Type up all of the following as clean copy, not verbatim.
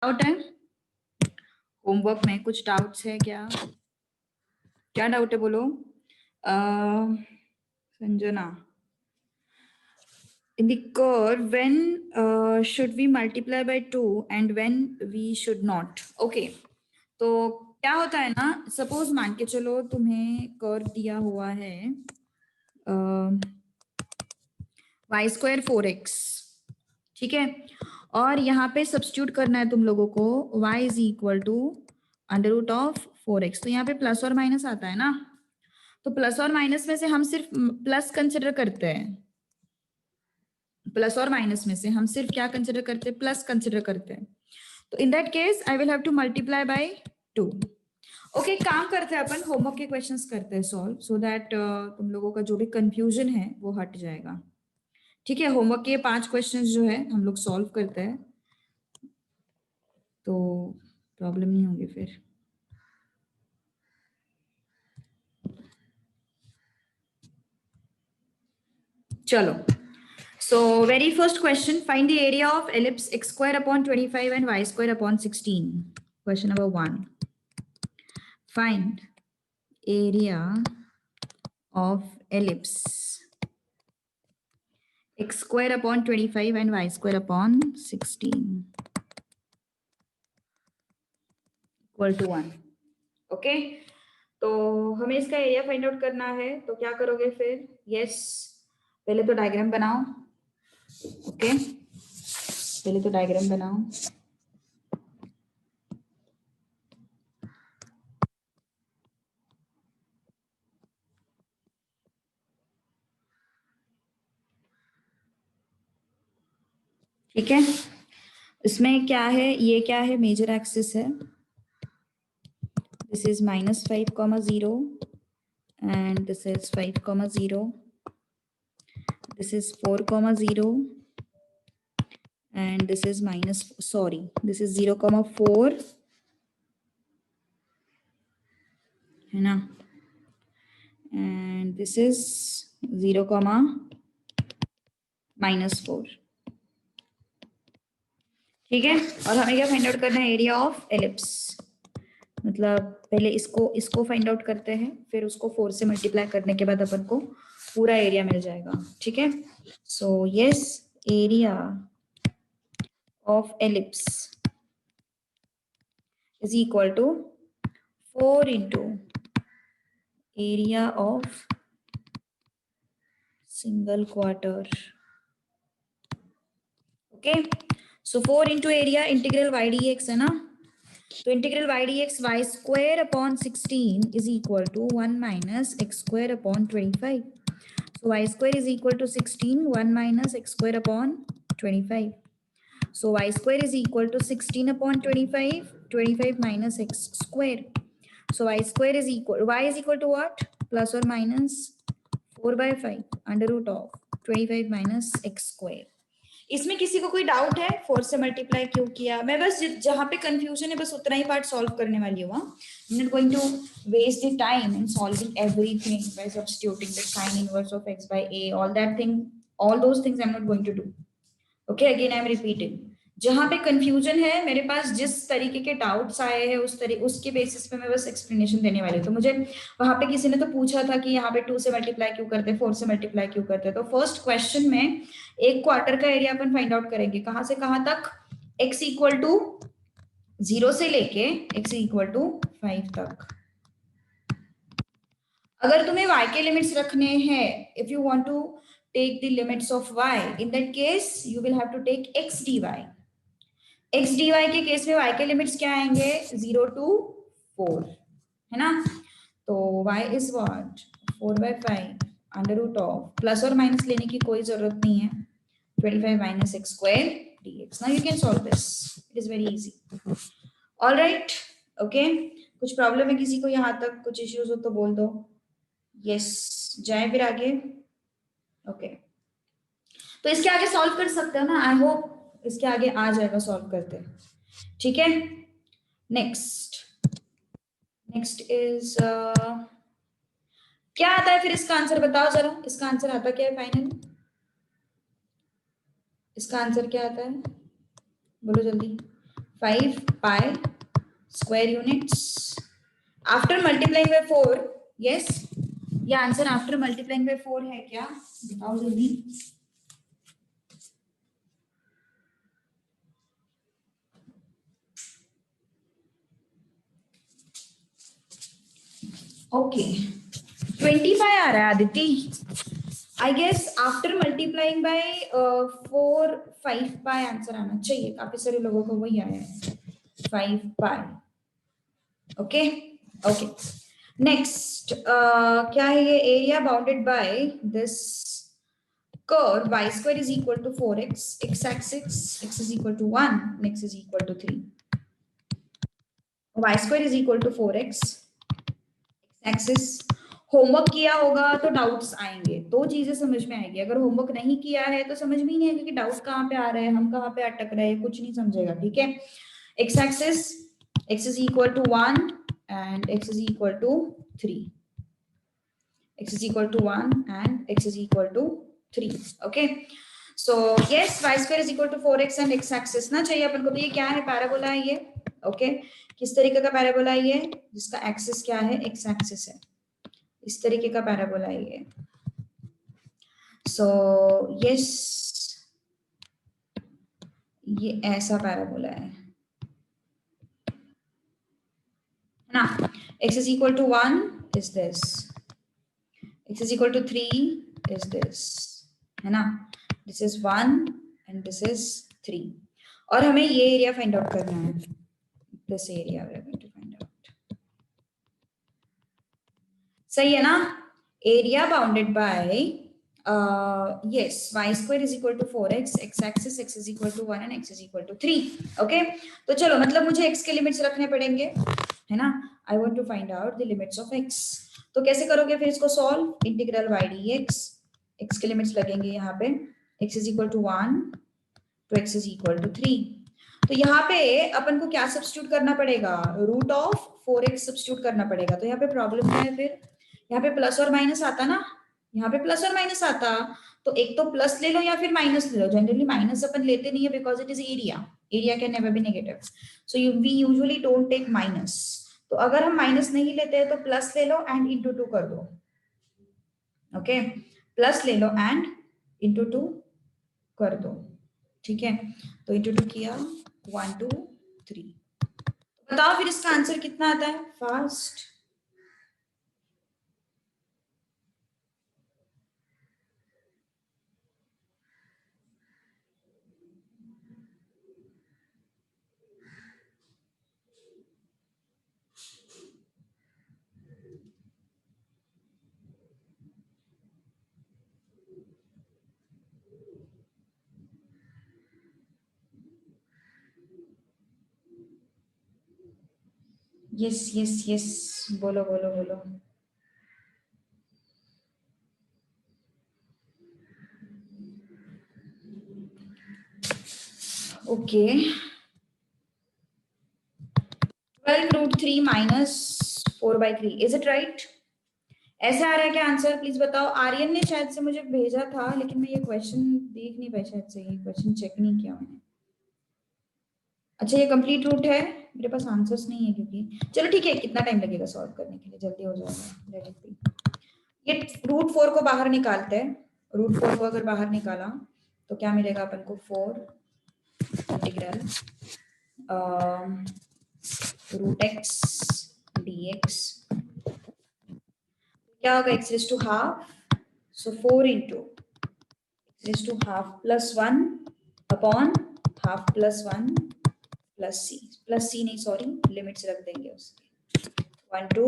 Doubt है homework में? कुछ डाउट्स है क्या? क्या डाउट है बोलो। Sanjana, in the curve, when should we multiply by 2 and when we should not? Okay, तो क्या होता है ना, सपोज मान के चलो तुम्हें कर्व दिया हुआ है y स्क्वायर 4x, ठीक है, और यहाँ पे सब्स्टिट्यूट करना है तुम लोगों को y is equal to under root of 4x। तो यहाँ पे प्लस और माइनस आता है ना, तो प्लस और माइनस में से हम सिर्फ प्लस कंसिडर करते हैं। प्लस और माइनस में से हम सिर्फ क्या कंसिडर करते हैं? प्लस कंसिडर करते हैं। तो इन that case I will have to multiply by 2। Okay, काम करते हैं अपन, होमवर्क के क्वेश्चंस करते हैं सॉल्व, सो दैट तुम लोगों का जो भी कंफ्यूजन है वो हट जाएगा। ठीक है, होमवर्क के 5 क्वेश्चंस जो है हम लोग सॉल्व करते हैं, तो प्रॉब्लम नहीं होगी फिर। चलो, so very first question, find the area of ellipse x square upon 25 and y square upon 16. Question number 1, find area of ellipse x square upon 25 and y square upon 16 equal to 1. Okay, तो हमें इसका area find out करना है, तो क्या करोगे फिर? Yes, पहले तो डायग्राम बनाओ। ओके, पहले तो डायग्राम बनाओ। ठीक है, इसमें क्या है, ये क्या है? मेजर एक्सिस है, this is minus 5 comma 0 and this is 5 comma 0, this is 4 comma 0 and this is minus, sorry, this is 0 comma 4 है ना, and this is 0 comma minus 4। ठीक है, और हमें क्या फाइंड आउट करना है? Area of ellipse. मतलब पहले इसको फाइंड आउट करते हैं, फिर उसको 4 से मल्टीप्लाई करने के बाद अपन को पूरा एरिया मिल जाएगा। ठीक है, so yes, area of ellipse is equal to 4 into area of single quarter. Okay, so 4 into area integral y dx है ना, तो integral y dx y square upon 16 is equal to 1 minus x square upon 25. So y square is equal to 16, 1 minus x square upon 25. So y square is equal to 16 upon 25, 25 minus x square. So y square is equal, y is equal to what? Plus or minus 4 by 5 under root of 25 minus x square. इसमें किसी को कोई doubt है 4 से multiply क्यों किया? मैं बस जहां पे कंफ्यूजन है बस उतना ही पार्ट सॉल्व करने वाली हूँ। I'm not going to waste the time in solving everything by substituting the sine inverse of x by a, all that thing, all those things I'm not going to do. Okay, again I'm repeating, जहां पे confusion है, मेरे पास जिस तरीके के doubts आए हैं उसके बेसिस पे मैं बस एक्सप्लेनेशन देने वाली हूँ। तो मुझे वहां पे किसी ने तो पूछा था कि यहाँ पे 2 से मल्टीप्लाई क्यों करते हैं, 4 से मल्टीप्लाई क्यों करते हैं। तो फर्स्ट क्वेश्चन में एक क्वार्टर का एरिया अपन फाइंड आउट करेंगे, कहां से कहां तक? x इक्वल टू 0 से लेके x इक्वल टू 5 तक। अगर तुम्हें y के लिमिट्स रखने हैं, if you want to take the limits of y, in that case you will have to take x dy। x dy के केस में y के लिमिट्स क्या आएंगे? 0 to 4 है ना, तो y is what? 4 by 5 under root of, plus और minus लेने की कोई जरूरत नहीं है, 25 minus x square dx. Now you can solve this, it is very easy. All right, okay, कुछ प्रॉब्लम है किसी को यहाँ तक? कुछ इश्यूज हो तो बोल दो। यस, जाए फिर आगे। ओके, तो इसके आगे सॉल्व कर सकते हो ना, आई होप इसके आगे आ जाएगा सॉल्व करते। ठीक है, नेक्स्ट इज क्या आता है फिर इसका आंसर? बताओ जरा, इसका आंसर आता क्या है फाइनल? इसका आंसर क्या आता है? बोलो जल्दी। 5 pi square units. After multiplying by 4, yes, ये आंसर आफ्टर मल्टीप्लाइंग बाय 4 है क्या? बताओ जल्दी. ओके 25 आ रहा है Aditi. I guess after multiplying by 4 5 pi answer आना चाहिए. काफी सारे लोगों को वही आया है 5 पाई. ओके ओके नेक्स्ट क्या है ये? Area bounded by this curve y square is equal to 4x, x axis x is equal to 1 and x is equal to 3. y square is equal to 4x, x axis. Homework किया होगा तो doubts आएंगे, दो चीजें समझ में आएगी. अगर होमवर्क नहीं किया है तो समझ में ही नहीं आएगा कि डाउट कहाँ पे आ रहा है, हम कहाँ पे अटक रहे हैं, कुछ नहीं समझेगा. ठीक है. x axis x is equal to 1 and x is equal to 3. x is equal to 1 and x is equal to 3. okay. So yes, y square is equal to 4x and x axis ना चाहिए अपन को. तो ये क्या है? Parabola है ये. Okay किस तरीके का पैराबोला है ये? जिसका एक्सिस क्या है? x axis है. इस तरीके का पैराबोला है ये. सो यस ये ऐसा पैराबोला है ना. x is equal to 1 is this, x is equal to 3 is this, है ना. this is 1 and this is 3. और हमें ये एरिया फाइंड आउट करना है. this area we are going to find out. सही है ना. Area bounded by yes, y square is equal to 4x, x axis x is equal to 1 and x is equal to 3. okay तो चलो मतलब मुझे x के limits रखने पड़ेंगे, है ना. I want to find out the limits of x. तो कैसे करोगे फिर इसको solve? Integral y dx, x के लिमिट्स लगेंगे यहाँ पे. x is equal to 1 तो x is equal to 3. तो यहाँ पे अपन को क्या सब्स्टिट्यूट करना पड़ेगा? रूट ऑफ 4x सब्स्टिट्यूट करना पड़ेगा. तो यहाँ पे प्रॉब्लम क्या है फिर? यहाँ पे प्लस और माइनस आता ना, यहाँ पे प्लस और माइनस आता. तो एक तो प्लस ले लो या फिर माइनस ले लो. जनरली माइनस अपन लेते नहीं है because it is area. Area can never be negative, so we usually don't take minus. तो अगर हम माइनस नहीं लेते हैं तो प्लस ले लो एंड इंटू 2 कर दो. ओके प्लस ले लो एंड इंटू 2 कर दो. ठीक है तो इंटू 2 किया 1 2 3. बताओ फिर इसका आंसर कितना आता है? फास्ट. यस यस यस बोलो बोलो बोलो. Okay 12 root 3 minus 4/3 is it right? ऐसे आ रहा है क्या आंसर? प्लीज बताओ. आर्यन ने शायद से मुझे भेजा था लेकिन मैं ये क्वेश्चन देख नहीं पाई, शायद से ये क्वेश्चन चेक नहीं किया मैंने. अच्छा ये कंप्लीट रूट है, मेरे पास आंसर्स नहीं है क्योंकि. चलो ठीक है, कितना टाइम लगेगा सॉल्व करने के लिए? जल्दी हो जाएगा. Let it be. ये रूट 4 को बाहर निकालते हैं. रूट 4 को अगर बाहर निकाला तो क्या मिलेगा अपन को? 4 इंटीग्रल रूट एक्स dx. क्या होगा? x raised to half, so 4 into x raised to half plus 1 upon half plus 1 plus c. plus c नहीं सॉरी, लिमिट्स रख देंगे उसके. 1 2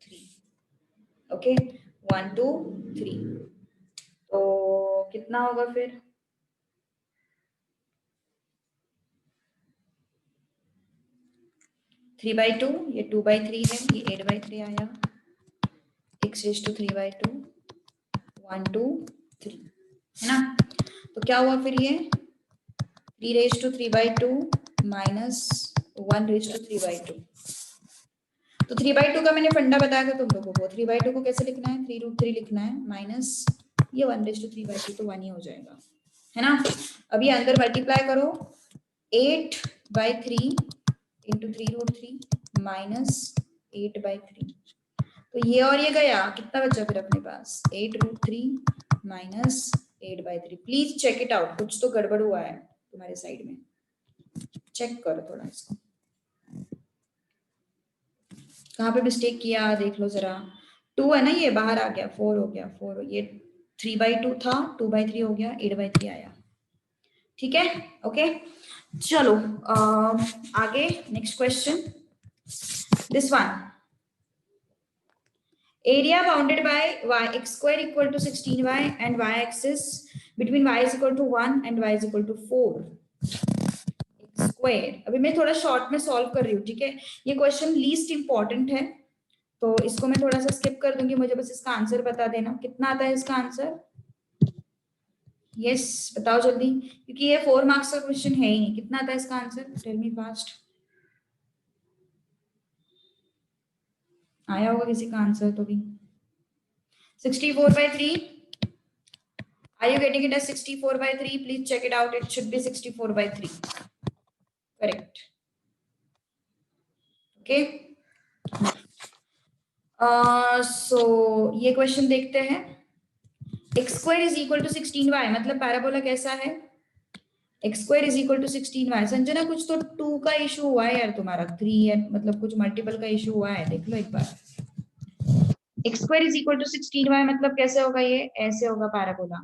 3. ओके 1 2 3. तो कितना होगा फिर? 3/2. ये 2/3 है, ये 8/3 आया. x raised to 3/2 1 2 3 है ना. तो क्या हुआ फिर? ये 3 raised to 3/2 minus 1 raised to 3/2. तो 3/2 का मैंने फंडा बताया था तुम लोगों को. 3/2 को कैसे लिखना है? 3√3 लिखना है माइनस ये 1 raised to 3/2 तो 1 ही हो जाएगा, है ना. अभी अंदर मल्टीप्लाई करो. 8 बाई 3 इंटू 3√3 माइनस 8/3। तो ये और ये गया, कितना बचा फिर अपने पास? 8√3 minus 8/3। Please check it out, कुछ तो गड़बड़ हुआ है तुम्हारे साइड में, चेक करो थोड़ा इसको, कहाँ पे मिस्टेक किया देख लो जरा। 2 है ना, ये बाहर आ गया, 4 हो गया, 4 ये 3/2 था, 2/3 हो गया, 8/3 आया। ठीक है, ओके चलो आगे next question, this one. Area bounded by y x square equal to 16y and y axis between y is equal to 1 and y is equal to 4 square. अभी मैं थोड़ा शॉर्ट में सॉल्व कर रही हूँ, ठीक है। ये क्वेश्चन लीस्ट इंपॉर्टेंट है, तो इसको मैं थोड़ा सा स्किप कर दूंगी, मुझे बस इसका आंसर बता देना, कितना आता है इसका आंसर। यस बताओ जल्दी, क्योंकि ये 4 मार्क्स का क्वेश्चन है ही नहीं। कितना आता है इसका आंसर, टेल मी फास्ट। आया होगा किसी का आंसर तो भी। 64/3। Are you getting it as 64/3? Please check it out. It should be 64/3. Correct. Okay. So ये क्वेश्चन देखते हैं। x square is equal to 16y, मतलब पैराबोला कैसा है? x square is equal to 16y। Sanjana कुछ तो 2 का इशू हुआ है यार तुम्हारा, 3 है, मतलब कुछ मल्टीपल का इशू हुआ है, देख लो एक बार। x square is equal to 16y मतलब कैसे होगा, ये ऐसे होगा parabola.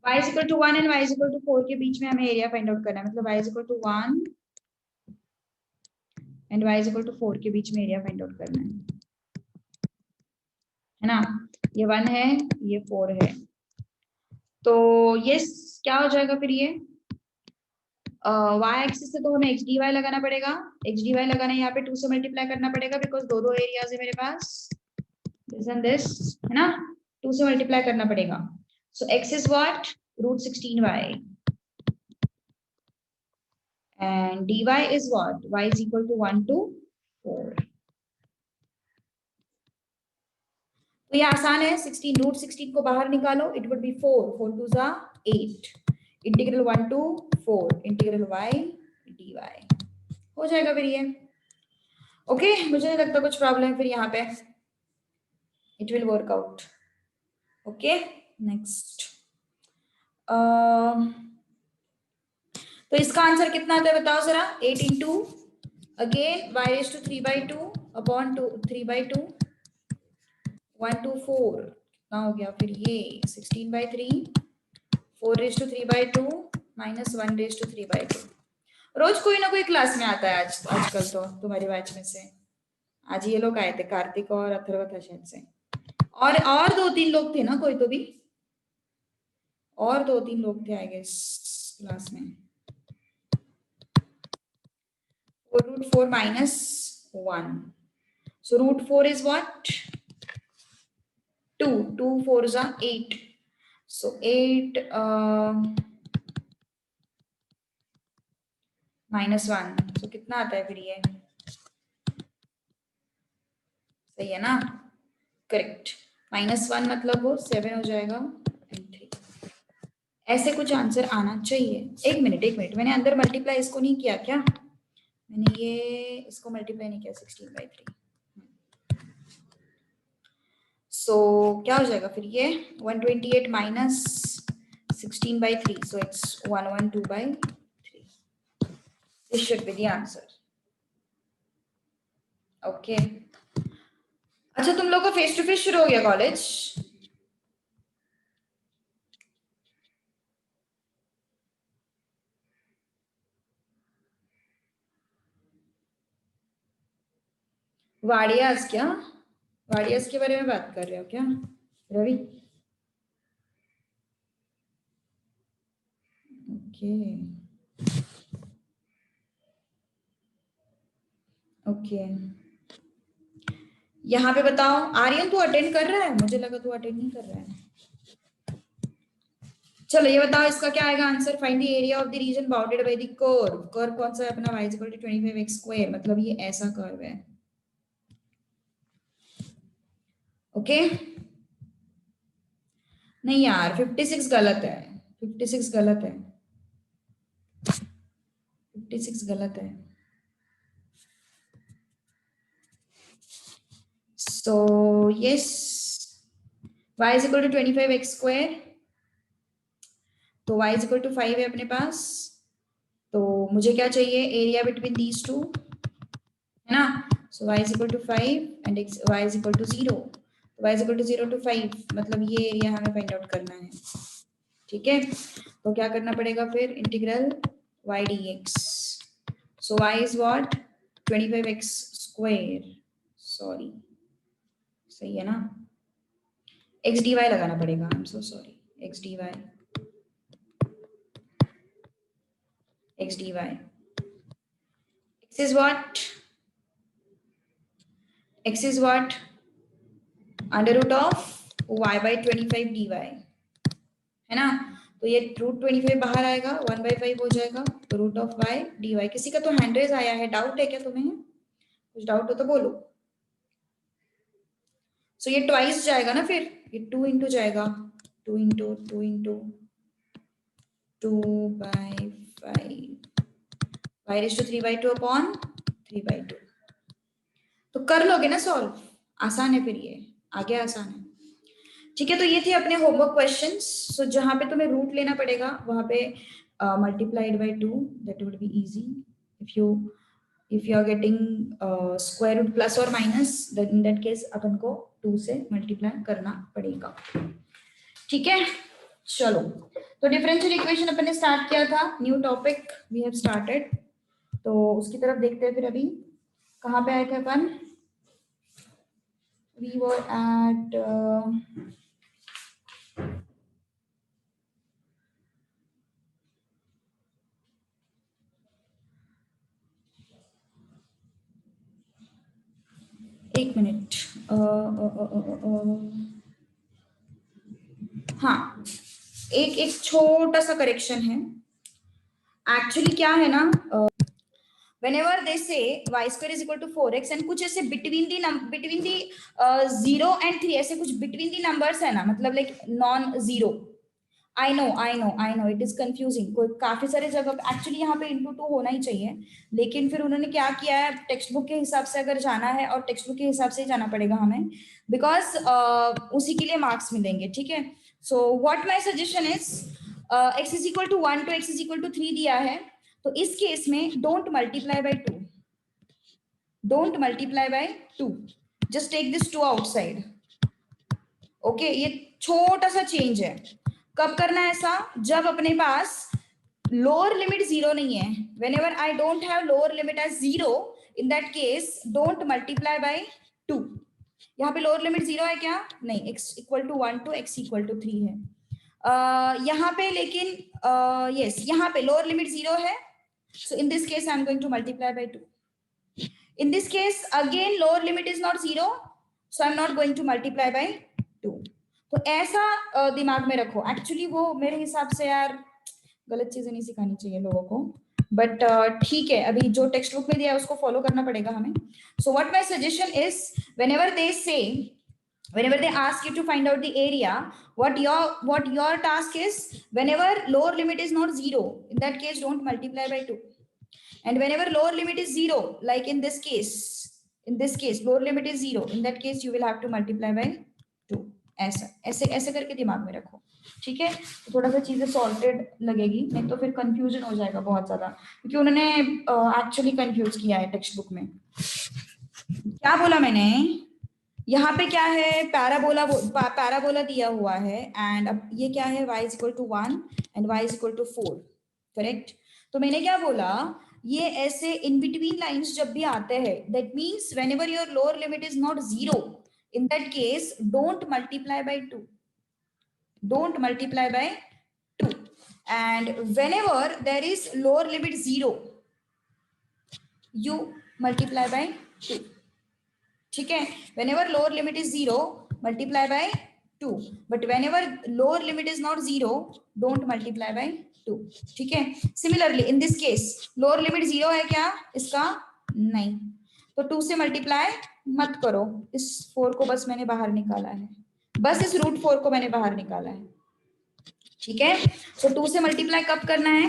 y is equal to 1 and y is equal to 4 के बीच में हमें एरिया फाइंड आउट करना है, मतलब y is equal to 1 and y is equal to 4 के बीच में एरिया फाइंड आउट करना है ना। ये 1 है, ये 4 है, तो ये क्या हो जाएगा फिर, ये y एक्सिस से तो हमें x dy लगाना पड़ेगा, x dy लगाना है यहाँ पे 2 से मल्टीप्लाई करना पड़ेगा, बिकॉज दो एरियाज है मेरे पास, दिस एंड दिस है ना, 2 से मल्टीप्लाई करना पड़ेगा। सो x is what, √16y and dy is what, y is equal to 1 to 4। तो ये आसान है, 16 √16 को बाहर निकालो, इट वुड बी 4 4 2 जा 8 integral 1 to 4 integral y dy हो जाएगा फिर ये। ओके मुझे नहीं लगता कुछ प्रॉब्लम है फिर यहाँ पे, it will work out. Okay next, तो इसका आंसर कितना आता है बताओ जरा। 8 into again y raised to 3/2 upon 3/2 1 to 4 कितना हो गया फिर ये 16/3 4 raised to 3/2 minus 1 raised to 3/2। रोज कोई ना कोई क्लास में आता है आजकल तो तुम्हारी बैच में से। आज ये लोग आए थे, कार्तिक और अथर्व था शायद से, और 2-3 लोग थे ना कोई तो भी, और 2-3 लोग थे आई गेस क्लास में। 4√4 minus 1, so √4 is what, 2 2 4s are 8, so 8 minus 1, so कितना आता है फिर ये, सही है ना, करेक्ट। -1 मतलब वो 7 हो जाएगा and 3, ऐसे कुछ आंसर आना चाहिए। एक मिनट मैंने अंदर मल्टीप्लाई इसको नहीं किया क्या, मैंने ये इसको मल्टीप्लाई नहीं किया 16/3, सो क्या हो जाएगा फिर ये 128 minus 16/3, so it's 112/3, this should be the answer। Okay अच्छा तुम लोग का फेस टू फेस शुरू हो गया कॉलेज? वाडियास क्या, वाडियास के बारे में बात कर रहे हो क्या रवि? ओके ओके यहाँ पे बताओ, आर्यन तू अटेंड कर रहा है, मुझे लगा तू अटेंड नहीं कर रहा है। चलो ये बताओ इसका क्या आएगा answer. Find the area of the reason bounded by the curve. Curve कौन सा है अपना, y = 25x², मतलब ये ऐसा कर्व है। ओके नहीं यार 56 गलत है, 56 गलत है। 56 गलत है। So yes, y is equal to 25x square, तो y is equal to 5 है अपने पास। तो मुझे क्या चाहिए, एरिया बिटवीन दीज टू, है ना। सो y is equal to 5 and y is equal to 0, y is equal to 0 to 5, मतलब ये एरिया हमें फाइंड आउट करना है। ठीक है, तो क्या करना पड़ेगा फिर, integral y dx। So y is what, 25x square, sorry सही है ना, x dy लगाना पड़ेगा, I am so sorry, x dy, x dy, x is what, x is what, under root of y by 25 dy, है ना। तो ये root 25 बाहर आएगा, 1/5 हो जाएगा, तो रूट ऑफ y dy। किसी का तो हैंड रेज आया है, डाउट है क्या तुम्हें, कुछ डाउट हो तो बोलो। सो ये ट्वाइस जाएगा ना, फिर ये 2 इंटू जाएगा, 2 into 2 into 2/5 y raised to 3/2 upon 3/2। तो कर लोगे ना सॉल्व, आसान है फिर, ये आगे आसान है। ठीक है, तो ये थे अपने होमवर्क क्वेश्चंस। सो जहां पे तुम्हें रूट लेना पड़ेगा वहां पे multiplied by 2, that would be easy. If you are getting square root plus और minus, then in that case अपन को 2 से मल्टीप्लाई करना पड़ेगा। ठीक है, चलो, तो डिफरेंशियल इक्वेशन अपन ने स्टार्ट किया था, new topic we have started, तो उसकी तरफ देखते हैं। फिर अभी कहाँ पे आए थे अपन, वी वर एट एक मिनट, हाँ, एक छोटा सा करेक्शन है। एक्चुअली क्या है ना, whenever they say y square is equal to 4x and कुछ ऐसे between the 0 and 3, ऐसे कुछ between the numbers है ना, मतलब like non zero। I know it is confusing, कोई काफी सारे जगह एक्चुअली यहाँ पे इंटू 2 होना ही चाहिए, लेकिन फिर उन्होंने क्या किया है, टेक्स्ट बुक के हिसाब से अगर जाना है, और टेक्स्ट बुक के हिसाब से ही जाना पड़ेगा हमें, बिकॉज उसी के लिए मार्क्स मिलेंगे। ठीक है, so what my suggestion is, x is equal to 1 to x is equal to 3 दिया है, तो इस केस में don't multiply by 2, don't multiply by 2, just take this 2 outside. Okay, ये छोटा सा चेंज है। कब करना है ऐसा, जब अपने पास लोअर लिमिट 0 नहीं है, whenever I don't have lower limit as 0, in that case don't multiply by 2। यहाँ पे लोअर लिमिट 0 है क्या, नहीं, x equal to 1 to x equal to 3 है। यहाँ पे लेकिन yes, यहाँ पे लोअर लिमिट 0 है, so in this case I am going to multiply by 2। in this case again lower limit is not 0, so I am not going to multiply by 2। तो ऐसा दिमाग में रखो। एक्चुअली वो मेरे हिसाब से यार गलत चीजें नहीं सिखानी चाहिए लोगों को, बट ठीक है, अभी जो टेक्स्ट बुक में दिया है उसको फॉलो करना पड़ेगा हमें। सो what my suggestion is, whenever they ask you to find out the area, what your task is, whenever lower limit is not 0, in that case don't multiply by 2, and whenever lower limit is 0, like in this case lower limit is 0, in that case you will have to multiply by 2। ऐसा ऐसे ऐसे करके दिमाग में रखो। ठीक है, तो थोड़ा सा चीजें सॉल्टेड लगेगी, नहीं तो फिर कंफ्यूजन हो जाएगा बहुत ज्यादा, क्योंकि उन्होंने एक्चुअली कंफ्यूज किया है टेक्स्ट बुक में। क्या बोला मैंने, यहाँ पे क्या है, पैराबोला दिया हुआ है, एंड अब ये क्या है, y is equal to 1 and y is equal to 4, correct. तो मैंने क्या बोला, ये ऐसे इन बिटवीन लाइंस जब भी आते हैं, that means whenever your lower limit is not 0, in that case don't multiply by 2, don't multiply by 2, and whenever there is lower limit 0, you multiply by 2। ठीक है, whenever lower limit is 0 multiply by 2, but whenever lower limit is not 0 don't multiply by 2। ठीक है, similarly in this case lower limit 0 है क्या इसका, नहीं, तो 2 से मल्टीप्लाई मत करो, इस 4 को बस मैंने बाहर निकाला है, बस इस रूट 4 को मैंने बाहर निकाला है। ठीक है, तो 2 से मल्टीप्लाई कब करना है,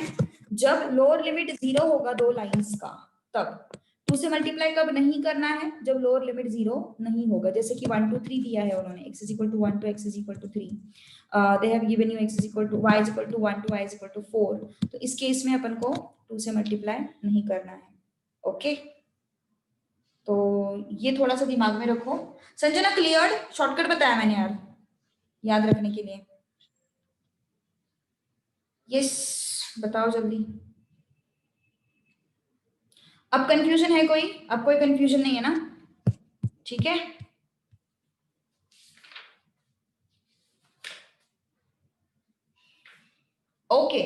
जब लोअर लिमिट 0 होगा दो लाइंस का, तब 2 से मल्टीप्लाई कब नहीं करना है, जब लोअर लिमिट 0 नहीं होगा। जैसे कि 1 2 3 दिया है उन्होंने, x is equal to 1 to x is equal to 3, they have given you x is equal to y is equal to 1 to y is equal to 4, तो इस केस में अपन को 2 से मल्टीप्लाई नहीं करना है। ओके, तो ये थोड़ा सा दिमाग में रखो। संजना क्लियर? शॉर्टकट बताया मैंने यार, याद रखने के लिए। यस, बताओ जल्दी। अब कंफ्यूजन है कोई? अब कोई कंफ्यूजन नहीं है ना? ठीक है, ओके।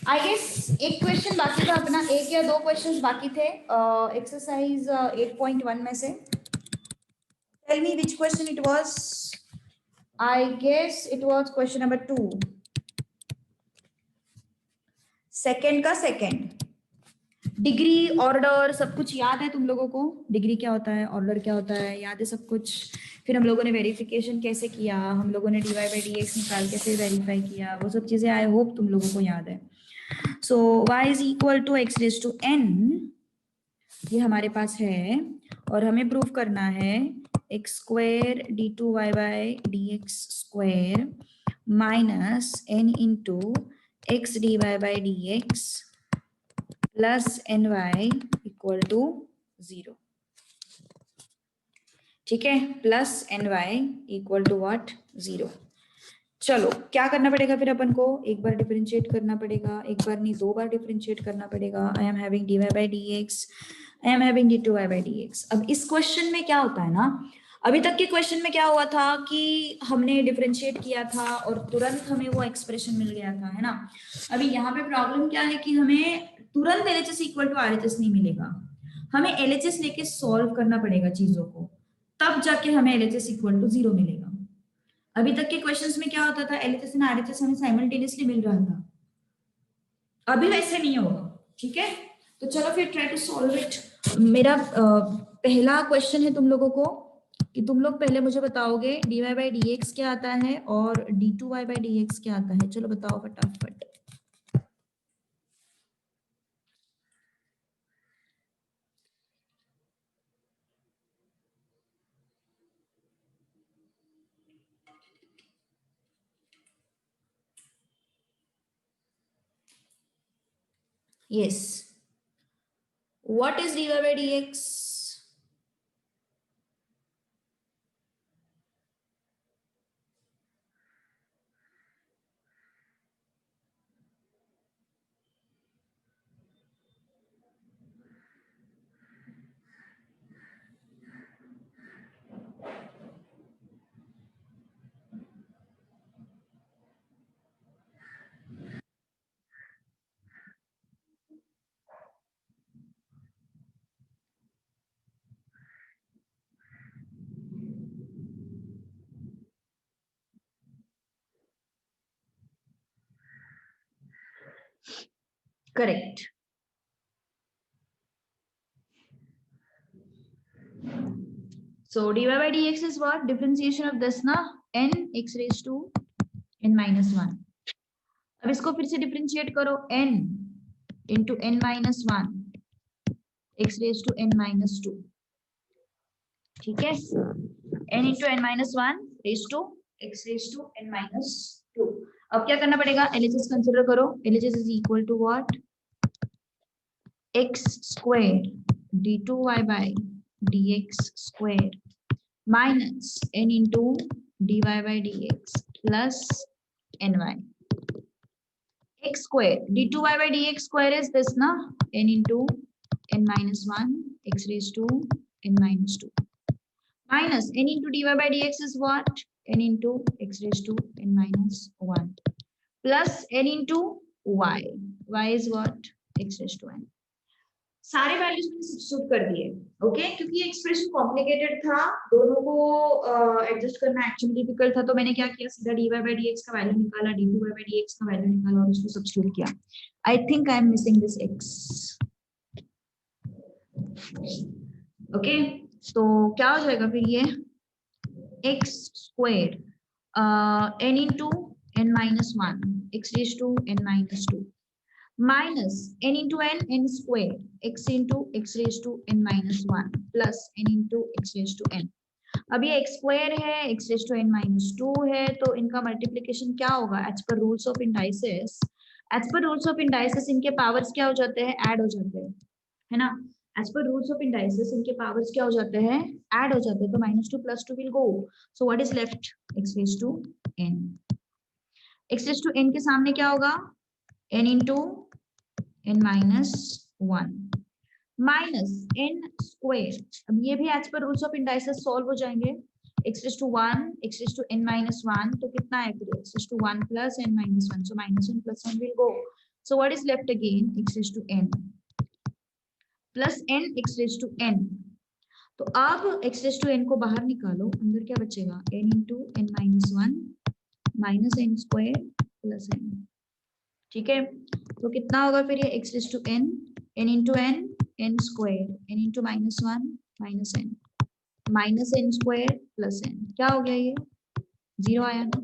आई गेस एक क्वेश्चन बाकी था अपना, एक या दो क्वेश्चंस बाकी थे एक्सरसाइज 8.1 में से। Tell me which question it was. I guess it was question number 2, second का सेकंड। डिग्री, ऑर्डर, सब कुछ याद है तुम लोगों को? डिग्री क्या होता है, ऑर्डर क्या होता है, याद है सब कुछ? फिर हम लोगों ने वेरिफिकेशन कैसे किया, हम लोगों ने dy by dx निकाल के फिर वेरीफाई किया, वो सब चीजें आई होप तुम लोगों को याद है। So y is equal to x raise to n, ये हमारे पास है, और हमें प्रूव करना है x square d2y by dx square minus n into x dy by dx plus ny equal to 0। ठीक है, plus ny equal to what, 0। चलो क्या करना पड़ेगा फिर अपन को, एक बार डिफरेंशिएट करना पड़ेगा, एक बार नहीं 2 बार डिफरेंशिएट करना पड़ेगा। आई am having dy by dx, I am having d2y by dx। अब इस क्वेश्चन में क्या होता है ना, अभी तक के क्वेश्चन में क्या हुआ था कि हमने डिफरेंशिएट किया था और तुरंत हमें वो एक्सप्रेशन मिल गया था, है ना। अभी यहाँ पे प्रॉब्लम क्या है कि हमें तुरंत LHS इक्वल टू RHS नहीं मिलेगा, हमें LHS लेके सॉल्व करना पड़ेगा चीजों को, तब जाके हमें LHS इक्वल टू 0 मिलेगा। अभी तक के क्वेश्चंस में क्या होता था, LHS एंड RHS हमें साइमल्टेनियसली मिल रहा था, अभी वैसे नहीं होगा। ठीक है, तो चलो फिर ट्राई टू सॉल्व इट। मेरा पहला क्वेश्चन है तुम लोगों को कि तुम लोग पहले मुझे बताओगे dy by dx क्या आता है और d2y by dx क्या आता है। चलो बताओ फटाफट। Yes, what is dy by dx? Correct. So dy by dx is what? Differentiation of this ना, n x raised to n minus 1। अब इसको फिर से डिफरेंशिएट करो, n into n minus 1 x raised to n minus 2। ठीक है, n into n minus 1 raised to x raised to n minus 2। अब क्या करना पड़ेगा, LHS कंसिडर करो। LHS is equal to what? x square d2y by dx square minus n into dy by dx plus ny। x square d2y by dx square is this na, n into n minus 1 x raised to n minus 2 minus n into dy by dx is what? n into x raised to n minus 1 plus n into y। y is what? x raised to n। सारे values मैंने substitute कर दिए। Okay, क्योंकि ये expression complicated था, दोनों को adjust करना एक्चुअली डिफिकल्ट था, तो मैंने क्या किया, सीधा dy by dx का वैल्यू निकाला, d2y by dx का वैल्यू निकाला और उसको सब्स्टिट्यूट किया। I think I am missing this x। Okay, तो क्या हो जाएगा फिर, ये x square n into n minus 1 x raised to n minus 2 minus n into n n square x into x raise to n minus one plus n into x raise to n। अब ये x square है, x raise to n minus two है, तो इनका multiplication क्या होगा? As per rules of indices, as per rules of indices इनके powers क्या हो जाते हैं? ऐड हो जाते हैं, है ना। As per rules of indices इनके पावर्स क्या हो जाते हैं? ऐड हो जाते हैं। तो minus two plus two will go, so what is left? X raise to n। X raise to n के सामने क्या होगा? n into n minus one minus n square. अब ये भी as per rules of indices solve हो जाएंगे। x raise to one, x raise to n minus one, तो कितना है फिर? x raise to one plus n minus one, so minus one plus one will go, so what is left again? x raise to n plus n x raise to n। तो अब x raise to n को बाहर निकालो, अंदर क्या बचेगा? n into n minus one minus n square plus n। ठीक है, तो कितना होगा फिर ये? x raise to n, n into n, n square, n into minus one minus n minus n square plus n। क्या हो गया? ये जीरो आया ना,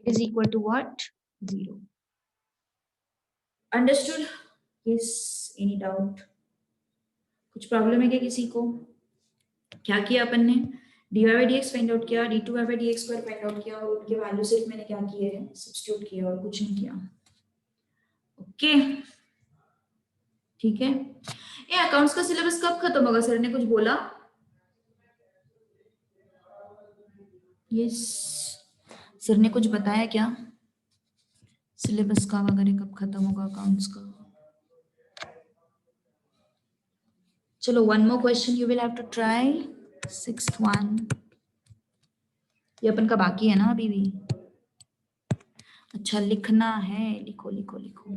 is equal to what? Zero. Understood? Yes, any doubt? कुछ प्रॉब्लम है क्या किसी को? क्या किया अपन ने? dy by dx find out किया, d2y by dx square find out किया, और उनके वैल्यू सिर्फ मैंने क्या किए हैं? सब्स्टिट्यूट किया और कुछ नहीं किया। ओके, ठीक है। ये अकाउंट्स का सिलेबस कब खत्म होगा? सर ने कुछ बोला? यस, सर ने कुछ बताया क्या? सिलेबस का वगैरह कब खत्म होगा अकाउंट्स का? चलो, one more question you will have to try, sixth one. ये अपन का बाकी है ना अभी भी? अच्छा, लिखना है, लिखो लिखो लिखो।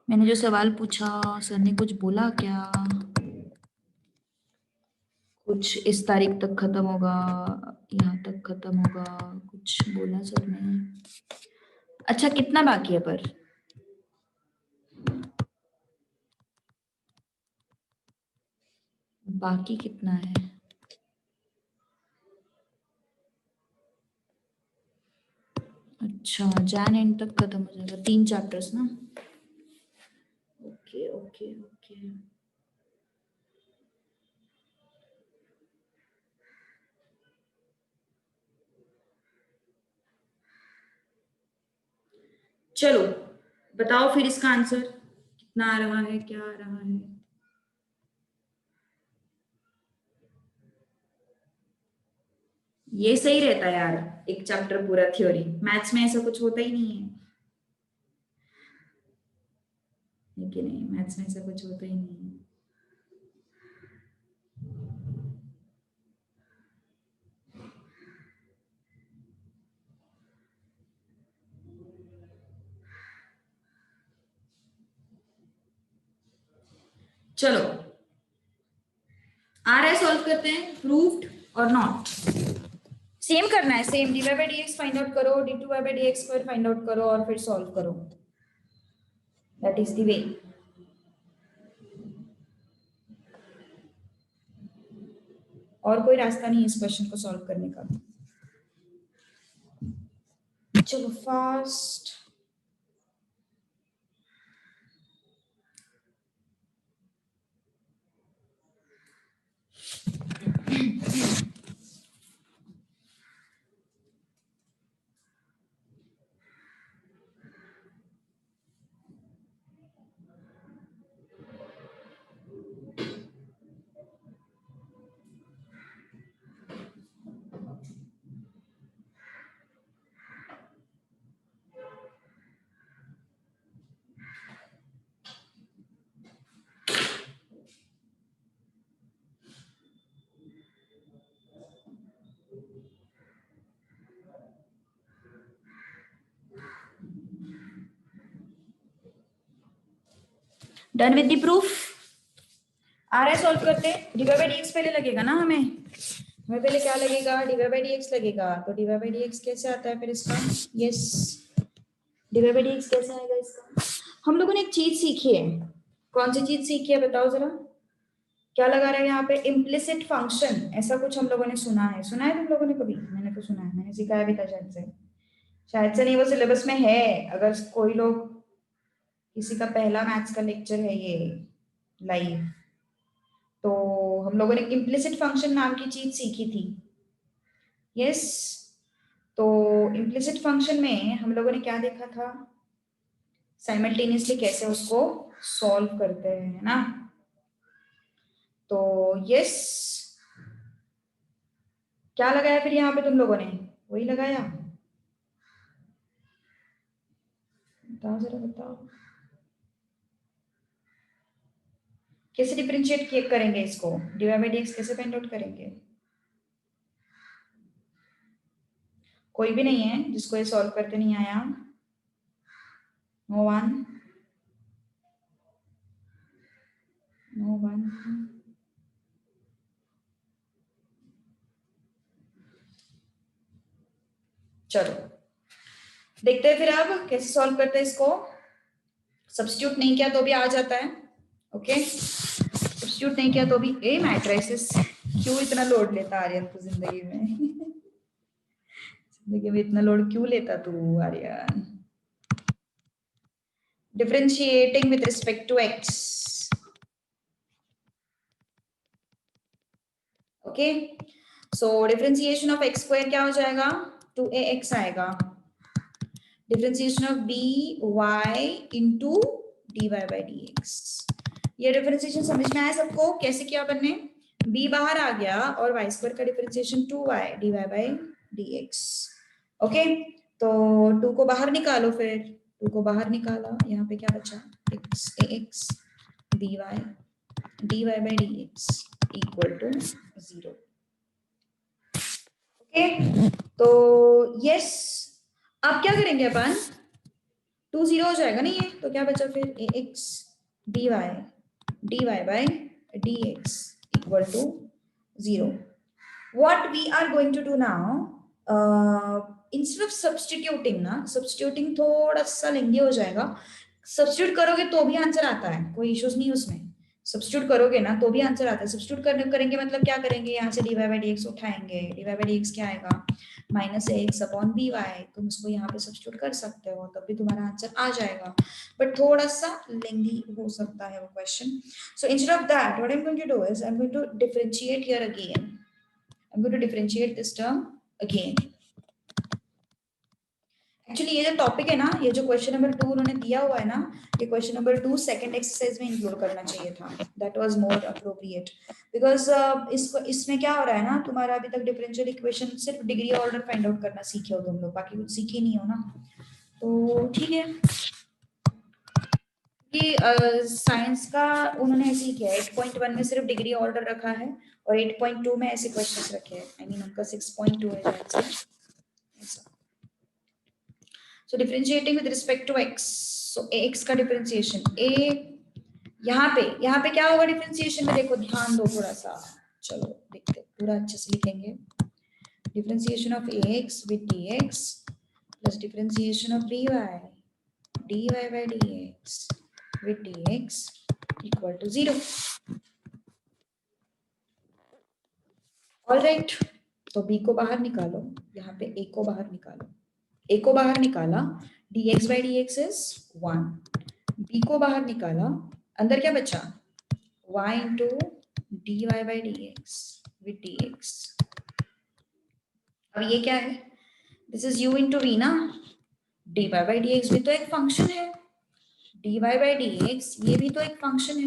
मैंने जो सवाल पूछा सर ने कुछ बोला क्या? कुछ इस तारीख तक खत्म होगा, यहाँ तक खत्म होगा, कुछ बोला सर ने? अच्छा, कितना बाकी है पर? बाकी कितना है? अच्छा, जैन एंड तक खत्म हो जाएगा, 3 चैप्टर्स ना? Okay okay okay. चलो बताओ फिर इसका आंसर कितना आ रहा है, क्या आ रहा है? ये सही रहता है यार, एक चैप्टर पूरा थ्योरी। मैथ्स में ऐसा कुछ होता ही नहीं है कि नहीं? मैथ्स में ऐसा कुछ होता ही नहीं है। चलो, आ रहा है, सॉल्व करते हैं। प्रूव्ड और नॉट सेम करना है, same dy by dx find out करो, d2y by dx square find out करो और फिर सॉल्व करो। That is the way. और कोई रास्ता नहीं है इस क्वेश्चन को सॉल्व करने का। चलो fast. Done with the proof. आ रहा है, सॉल्व करते हैं। dy by dx पहले लगेगा ना हमें पहले क्या लगेगा? dy by dx लगेगा। तो dy by dx कैसे आता है फिर इसका? यस, dy by dx कैसे आएगा इसका? हम लोगों ने एक चीज सीखी है। कौन सी चीज सीखी है बताओ जरा? क्या लगा रहा है यहाँ पे, इम्प्लिसिट फंक्शन, ऐसा कुछ हम लोगों ने सुना है तुम लोगों ने कभी? मैंने तो सुना है, मैंने सिखाया भी था शायद से नहीं, वो सिलेबस में है। अगर कोई लोग, किसी का पहला मैथ्स का लेक्चर है ये लाइव, तो हम लोगों ने इम्प्लिसिट फंक्शन नाम की चीज सीखी थी। यस, तो इम्प्लिसिट फंक्शन में हम लोगों ने क्या देखा था, साइमल्टेनियसली कैसे उसको सॉल्व करते हैं, है ना। तो यस, क्या लगाया फिर यहाँ पे तुम लोगों ने, वही लगाया? बताओ जरा बताओ, कैसे डिफरेंशिएट करेंगे इसको, dy by dx कैसे फाइंड आउट करेंगे? कोई भी नहीं है जिसको ये सॉल्व करते नहीं आया? No one, no one. चलो देखते हैं फिर अब कैसे सॉल्व करते हैं इसको। सब्स्टिट्यूट नहीं किया तो भी आ जाता है, ओके। सब्स्टिट्यूट नहीं किया तो भी, ए मैट्रिसेस क्यों इतना लोड लेता आर्यन तू जिंदगी में? जिंदगी में इतना लोड क्यों लेता तू Aryan? Differentiating with respect to x, okay. So differentiation of x square क्या हो जाएगा, 2ax आएगा। Differentiation of dy into dy by dx, ये डिफरेंशिएशन समझ में आया सबको? कैसे किया अपन ने, b बाहर आ गया और y स्क्वायर का differentiation 2y dy by dx, okay. तो 2 को बाहर निकालो, फिर 2 को बाहर निकाला, यहाँ पे क्या बचा, ax dy dy by dx equal to 0, okay. तो यस, अब क्या करेंगे अपन, 2 0 हो जाएगा नहीं ये, तो क्या बचा फिर, ax dy dy by dx equal to 0। what we are going to do now, instead of substituting ना, substituting थोड़ा सा लेंगे हो जाएगा, सब्स्टिट्यूट करोगे तो भी आंसर आता है, कोई इश्यूज नहीं उसमें। सब्स्टिट्यूट करोगे ना तो भी आंसर आता है। सब्स्टिट्यूट करेंगे मतलब क्या करेंगे, यहाँ से dy बाई dx उठाएंगे, dy बाई dx क्या आएगा, minus x upon b y, तुम इसको यहाँ पे सब्स्टिट्यूट कर सकते हो, तब भी तुम्हारा आंसर आ जाएगा, बट थोड़ा सा लेंदी हो सकता है वो question. So instead of that what I am going to do is I am going to differentiate here again, I'm going to differentiate this term again. Actually ये जो टॉपिक है ना, ये जो क्वेश्चन नंबर 2 उन्होंने दिया हुआ है ना, ये क्वेश्चन नंबर 2 सेकंड एक्सरसाइज में इंक्लूड करना चाहिए था, that was more appropriate, because इसको इसमें क्या हो रहा है ना, तुम्हारा अभी तक डिफरेंशियल इक्वेशन सिर्फ डिग्री ऑर्डर फाइंड आउट करना सीखे हो तुम लोग, बाकी कुछ सीखे नहीं हो ना, तो ठीक है। कि साइंस का उन्होंने ऐसे ही किया है, 8.1 में सिर्फ डिग्री ऑर्डर रखा है और 8.2 में ऐसे क्वेश्चंस रखे हैं, आई मीन उनका 6.2 है ऐसा। So differentiating with respect to x, so ax का differentiation a, यहाँ पे क्या होगा डिफरेंशिएशन में, देखो ध्यान दो थोड़ा सा, चलो देखते पूरा अच्छे से लिखेंगे। Differentiation of ax with dx plus differentiation of dy dy by dx with dx equal to 0। All right, तो b को बाहर निकालो, यहाँ पे a को बाहर निकालो, a को बाहर निकाला, dx by dx is 1, b को बाहर निकाला, अंदर क्या बचा, y into dy by dx with dx। अब ये क्या है, this is u into v ना, dy by dx भी तो एक फंक्शन है, dy by dx ये भी तो एक फंक्शन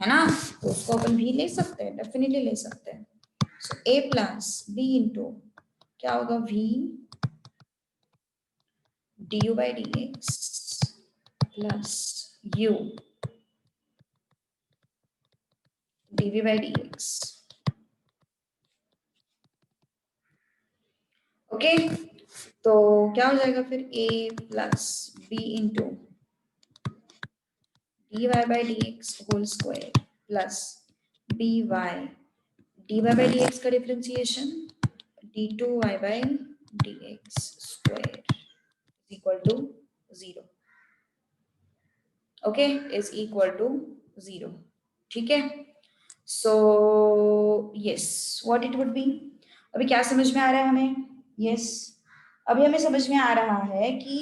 है ना, तो उसको अपन भी ले सकते हैं, डेफिनेटली ले सकते हैं। सो a प्लस b इंटू क्या होगा, v du by dx plus u dv by dx, okay. तो क्या हो जाएगा फिर, a plus b into dy by dx whole square plus by dy by dx का differentiation d2y by dx square equal to 0, okay, is equal to 0, ठीक है। So yes what it would be. अभी क्या समझ में आ रहा है हमें? यस अभी हमें समझ में आ रहा है कि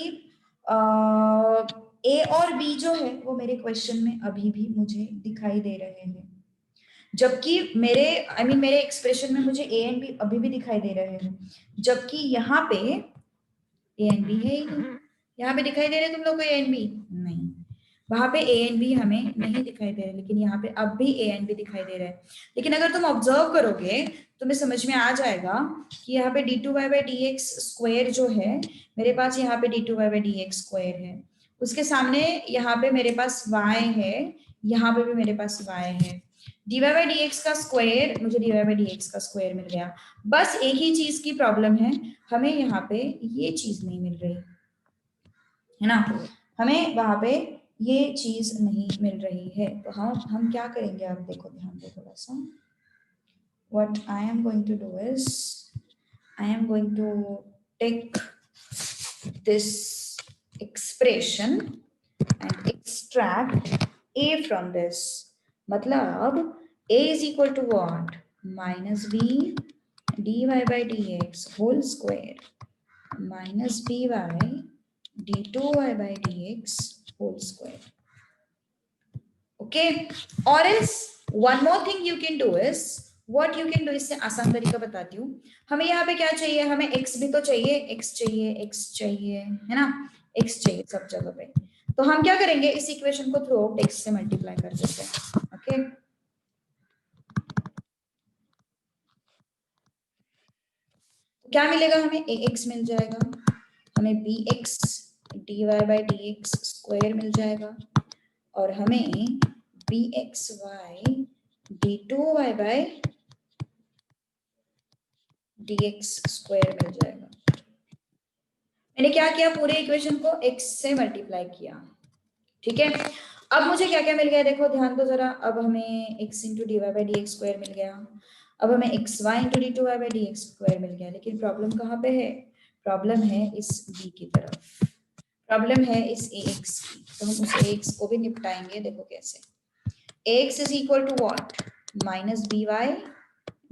ए और बी जो है वो मेरे क्वेश्चन में अभी भी मुझे दिखाई दे रहे हैं, जबकि मेरे मेरे एक्सप्रेशन में मुझे ए एंड बी अभी भी दिखाई दे रहे हैं, जबकि यहाँ पे ए एंड बी है ही नहीं। यहाँ पे दिखाई दे रहे तुम लोग को ए एंड बी? नहीं, वहां पे ए एंड बी हमें नहीं दिखाई दे रहे, लेकिन यहाँ पे अब भी ए एंड बी दिखाई दे रहे हैं। लेकिन अगर तुम ऑब्जर्व करोगे तो तुम्हें समझ में आ जाएगा कि यहाँ पे d two Y by D x square जो है मेरे पास, यहाँ पे d two Y by D x square है, उसके सामने यहाँ पे मेरे पास y है, यहाँ पे भी मेरे पास y है। D Y by D x का स्क्वायर, मुझे d Y by D x का स्क्वायर मिल गया। बस एक ही चीज की प्रॉब्लम है, हमें यहाँ पे ये चीज नहीं मिल रही है ना, हमें वहां पे ये चीज नहीं मिल रही है। तो हम क्या करेंगे, आप देखो, ध्यान दो थोड़ा सा। what I am going to do is I am going to take this expression and extract a from this। मतलब a is equal to what? minus b dy by dx whole square minus by d2y by dx whole square। okay, or else one more thing you can do is what you can do, इससे आसान तरीका बताती हूँ। हमें यहाँ पे क्या चाहिए, हमें x भी तो चाहिए, x चाहिए, x चाहिए, है ना, x चाहिए सब जगह पे। तो हम क्या करेंगे, इस इक्वेशन को थ्रू आउट x से मल्टीप्लाई कर देते हैं। ओके, क्या मिलेगा हमें, ax मिल जाएगा, हमें bx dy by dx square मिल जाएगा, और हमें bxy d2y by dx square मिल जाएगा। मैंने क्या किया, पूरे इक्वेशन को x से मल्टीप्लाई किया। ठीक है, अब मुझे क्या क्या मिल गया, देखो ध्यान दो जरा। अब हमें x into D Y by D x square मिल गया, अब हमें X Y into D two Y by D x square मिल गया। लेकिन प्रॉब्लम कहाँ पे है, प्रॉब्लम है इस b की तरफ, प्रॉब्लम है इस ax की। तो हम उस ax को भी निपटाएंगे, देखो कैसे। ax is equal to what, minus b y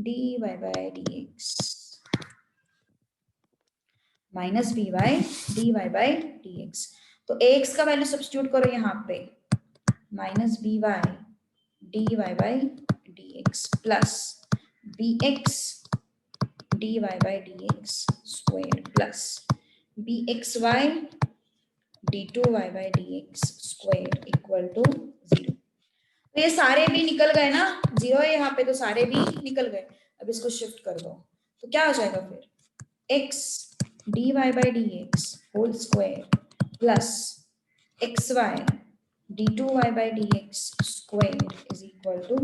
d Y by D x, minus b y d Y by D x. तो ax का वैल्यू सब्स्टिट्यूट करो यहाँ पे, minus b y d Y by D x plus b x d Y by D x square plus b x y d two Y by D x square equal to 0। तो ये सारे भी निकल गए ना, 0 है यहाँ पे, तो सारे भी निकल गए। अब इसको शिफ्ट कर दो तो क्या हो जाएगा फिर, x d Y by D x whole square plus x y d2y by dx square is equal to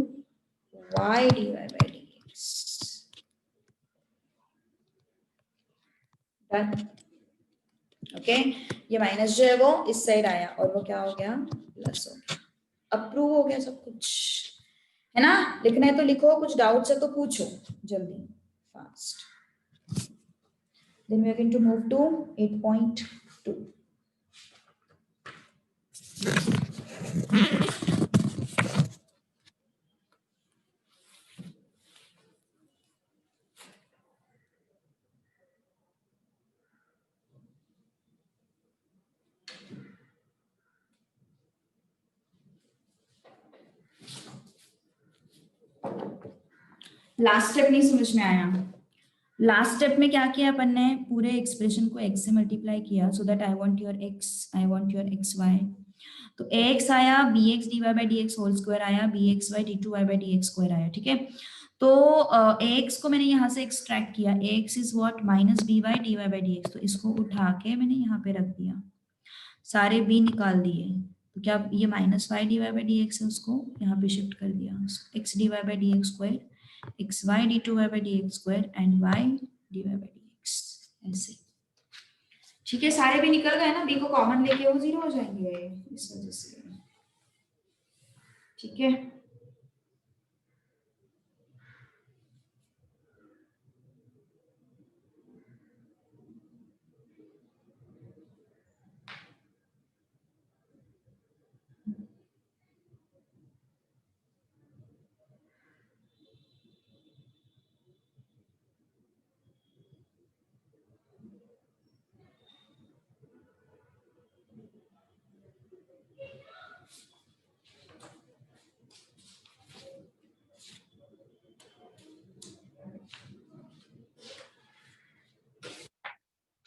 y dy by dx। Done, okay. ये माइनस जो है वो इस साइड आया और वो क्या हो गया, प्लस हो गया। अप्रूव हो गया सब कुछ, है ना। लिखना है तो लिखो, कुछ डाउट्स है तो पूछो जल्दी, fast. Then we are going to move to 8.2। Last step नहीं समझ में आया। लास्ट स्टेप में क्या किया अपन ने, पूरे एक्सप्रेशन को x से मल्टीप्लाई किया, so that I want your x, I want your x y. तो ax आया, bx dy by dx whole square आया, bxy d2y by dx square आया। ठीक है, तो ax को मैंने यहाँ से एक्सट्रैक्ट किया, ax is what, minus by dy by dx। तो इसको उठा के मैंने यहाँ पे रख दिया, सारे b निकाल दिए। तो क्या ये minus y dy by dx है, उसको यहाँ पे शिफ्ट कर दिया, x dy by dx square, x y d two Y by D x square and y d Y by D x, ऐसे। ठीक है, सारे भी निकल गए ना, बी को कॉमन लेके वो 0 हो जाएंगे इस वजह से। ठीक है,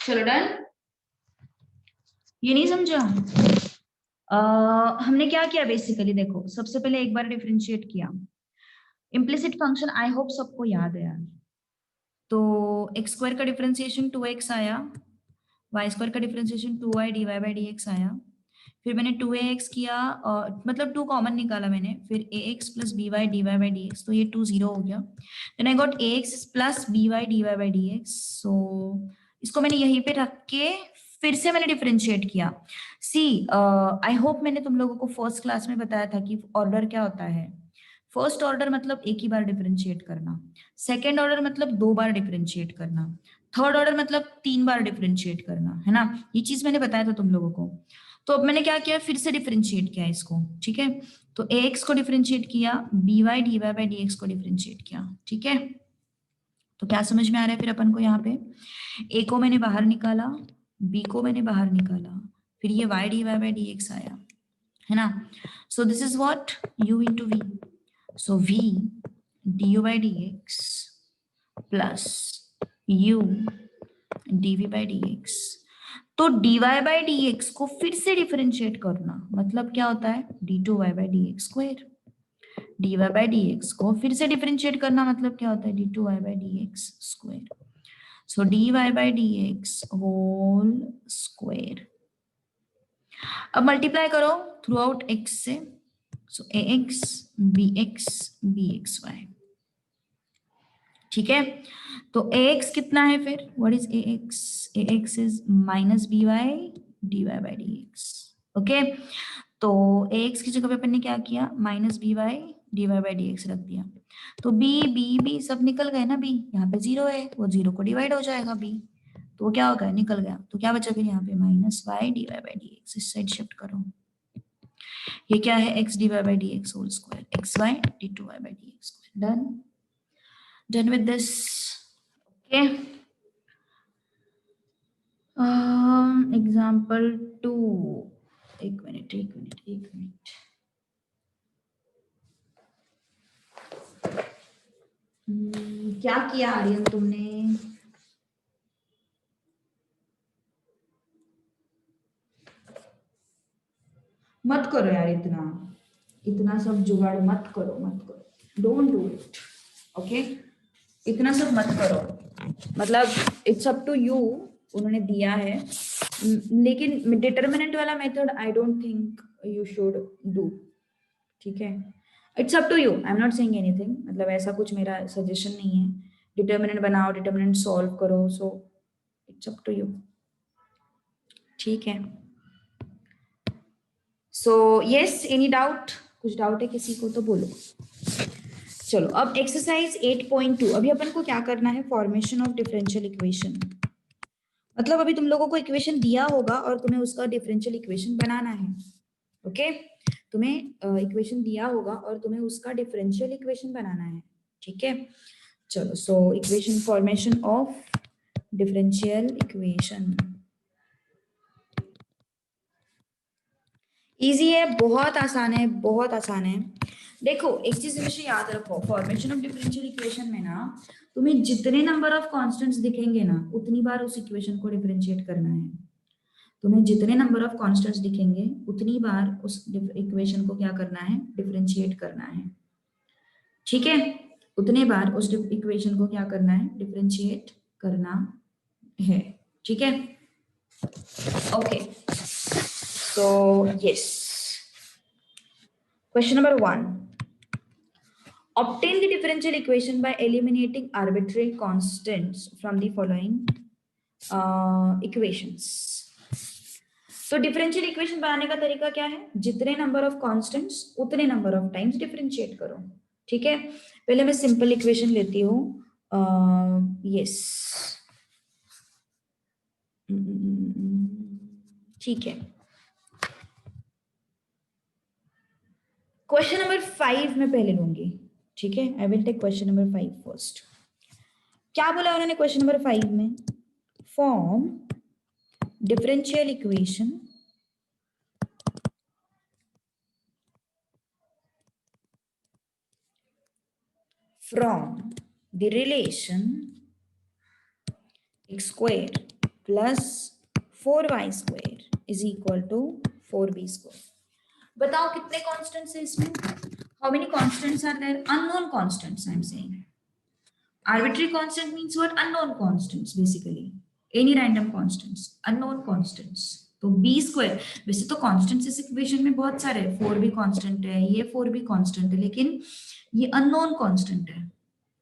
चलो डन। ये नहीं समझा? हमने क्या किया बेसिकली, देखो सबसे पहले एक बार डिफरेंशिएट किया इम्प्लिसिट फंक्शन, आई होप सबको याद है यार। तो एक्स स्क्वायर का डिफरेंशिएशन 2x आया, वाई स्क्वायर का differentiation 2y dy by dx आया, फिर मैंने 2ax किया मतलब 2 कॉमन निकाला मैंने, फिर ax plus by dy by dx, तो ये 2 0 हो गया। Then I got ax plus by dy by dx, so इसको मैंने यहीं पे रख के फिर से मैंने डिफरेंशिएट किया। सी आई होप मैंने तुम लोगों को फर्स्ट क्लास में बताया था कि ऑर्डर क्या होता है। फर्स्ट ऑर्डर मतलब एक ही बार डिफरेंशिएट करना, सेकेंड ऑर्डर मतलब 2 बार डिफरेंशिएट करना, थर्ड ऑर्डर मतलब 3 बार डिफरेंशिएट करना, है ना। ये चीज मैंने बताया था तुम लोगों को। तो अब मैंने क्या किया, फिर से डिफरेंशिएट किया इसको, ठीक है। तो ax को डिफरेंशिएट किया, by dy बाई dx को डिफरेंशिएट किया, ठीक है। तो क्या समझ में आ रहा है फिर अपन को, यहाँ पे a को मैंने बाहर निकाला, b को मैंने बाहर निकाला, फिर ये y dy बाई dx आया, है ना। So this is what u into v, so v du by dx plus u dv by dx। तो dy बाई dx को फिर से डिफरेंशिएट करना मतलब क्या होता है, d2y by dx square. dy by dx को फिर से डिफरेंशिएट करना मतलब क्या होता है, d2y by dx square. So dy by dx whole square. अब मल्टीप्लाई करो थ्रू आउट x से, सो ax bx bxy, ठीक है। तो ax कितना है फिर, what is ax, ax is minus by dy by dx, okay. तो ax की जगह पे अपन ने क्या किया, minus by dy by dx रख दिया। तो b सब निकल गए ना, b यहाँ पे 0 है, वो 0 को डिवाइड हो जाएगा b, तो वो क्या होगा, निकल गया। तो क्या बचा फिर यहाँ पे, minus y dy by dx, इस साइड शिफ्ट करो। ये क्या है, x dy by dx whole square, xy d2y by dx square. Done, done with this, okay. Example 2, एक मिनट। क्या किया आर्यन तुमने, मत करो यार, इतना सब जुगाड़ मत करो, डोंट डू इट, ओके। इतना सब मत करो, मतलब इट्स अप टू यू, उन्होंने दिया है। लेकिन डिटर्मिनेंट वाला method I don't think you should do, ठीक है। It's up to you, I am not saying anything, मतलब ऐसा कुछ मेरा सजेशन नहीं है। डिटर्मिनेंट बनाओ, डिटर्मिनेंट सॉल्व करो, so it's up to you, ठीक है। सो यस, एनी डाउट, कुछ डाउट है किसी को तो बोलो। चलो अब एक्सरसाइज 8.2, अभी अपन को क्या करना है, फॉर्मेशन ऑफ डिफरेंशियल इक्वेशन। मतलब अभी तुम लोगों को इक्वेशन दिया होगा और तुम्हें उसका डिफरेंशियल इक्वेशन बनाना है, ओके। तुम्हें इक्वेशन दिया होगा और तुम्हें उसका डिफरेंशियल इक्वेशन बनाना है, ठीक है। चलो, so equation, formation of differential equation easy है, बहुत आसान है, बहुत आसान है। देखो एक चीज हमेशा याद रखो, फॉर्मेशन ऑफ डिफरेंशियल इक्वेशन में ना तुम्हें जितने नंबर ऑफ कांस्टेंट्स दिखेंगे ना उतनी बार उस इक्वेशन को डिफरेंशिएट करना है। तुम्हें जितने नंबर ऑफ कांस्टेंट्स दिखेंगे उतनी बार उस इक्वेशन को क्या करना है, डिफरेंशिएट करना है, ठीक है। उतने बार उस इक्वेशन को क्या करना है, डिफरेंशिएट करना है, ठीक है। Okay, so yes, question number 1, obtain the differential equation by eliminating arbitrary constants from the following equations. तो डिफरेंशियल इक्वेशन बनाने का तरीका क्या है, जितने नंबर ऑफ कांस्टेंट्स उतने नंबर ऑफ टाइम्स डिफरेंशिएट करो, ठीक है। पहले मैं सिंपल इक्वेशन लेती हूँ, यस, ठीक है। क्वेश्चन नंबर 5 में पहले लूंगी, ठीक है। I will take question number 5 first. क्या बोला उन्होंने क्वेश्चन नंबर 5 में, form differential equation from the relation x square plus 4y² is equal to 4b²। बताओ कितने कॉन्स्टेंट्स है इसमें? How many constants are there? Unknown constants I am saying. Arbitrary constant means what? Unknown constants basically. Any random constants, unknown constants. तो b², वैसे तो constants इस equation में बहुत सारे हैं, 4 भी कांस्टेंट है, ये 4 भी कांस्टेंट है, लेकिन ये अननोन कांस्टेंट है।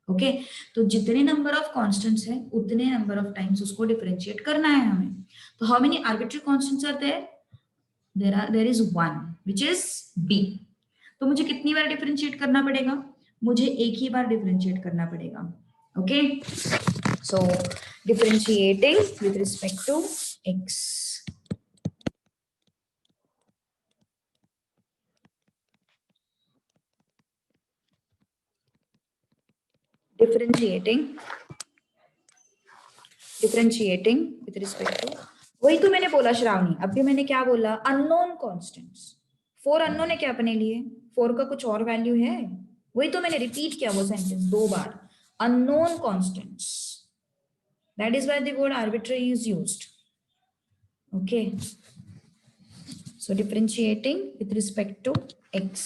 ओके तो जितने नंबर ऑफ कांस्टेंट्स है उतने नंबर ऑफ टाइम्स उसको डिफरेंशिएट करना है हमें। तो how many arbitrary constants are there? There is one which is b। तो मुझे कितनी बार डिफरेंशिएट करना पड़ेगा? मुझे एक ही बार डिफरेंशिएट करना पड़ेगा। Okay, so differentiating with respect to x. Differentiating with respect to, वही तो मैंने बोला श्रावणी, अभी मैंने क्या बोला? Unknown constants. 4 अननोन है क्या अपने लिए? 4 का कुछ और वैल्यू है? वही तो मैंने रिपीट किया वो sentence 2 bar, unknown constants. That is why the word arbitrary is used. Okay. So differentiating with respect to x.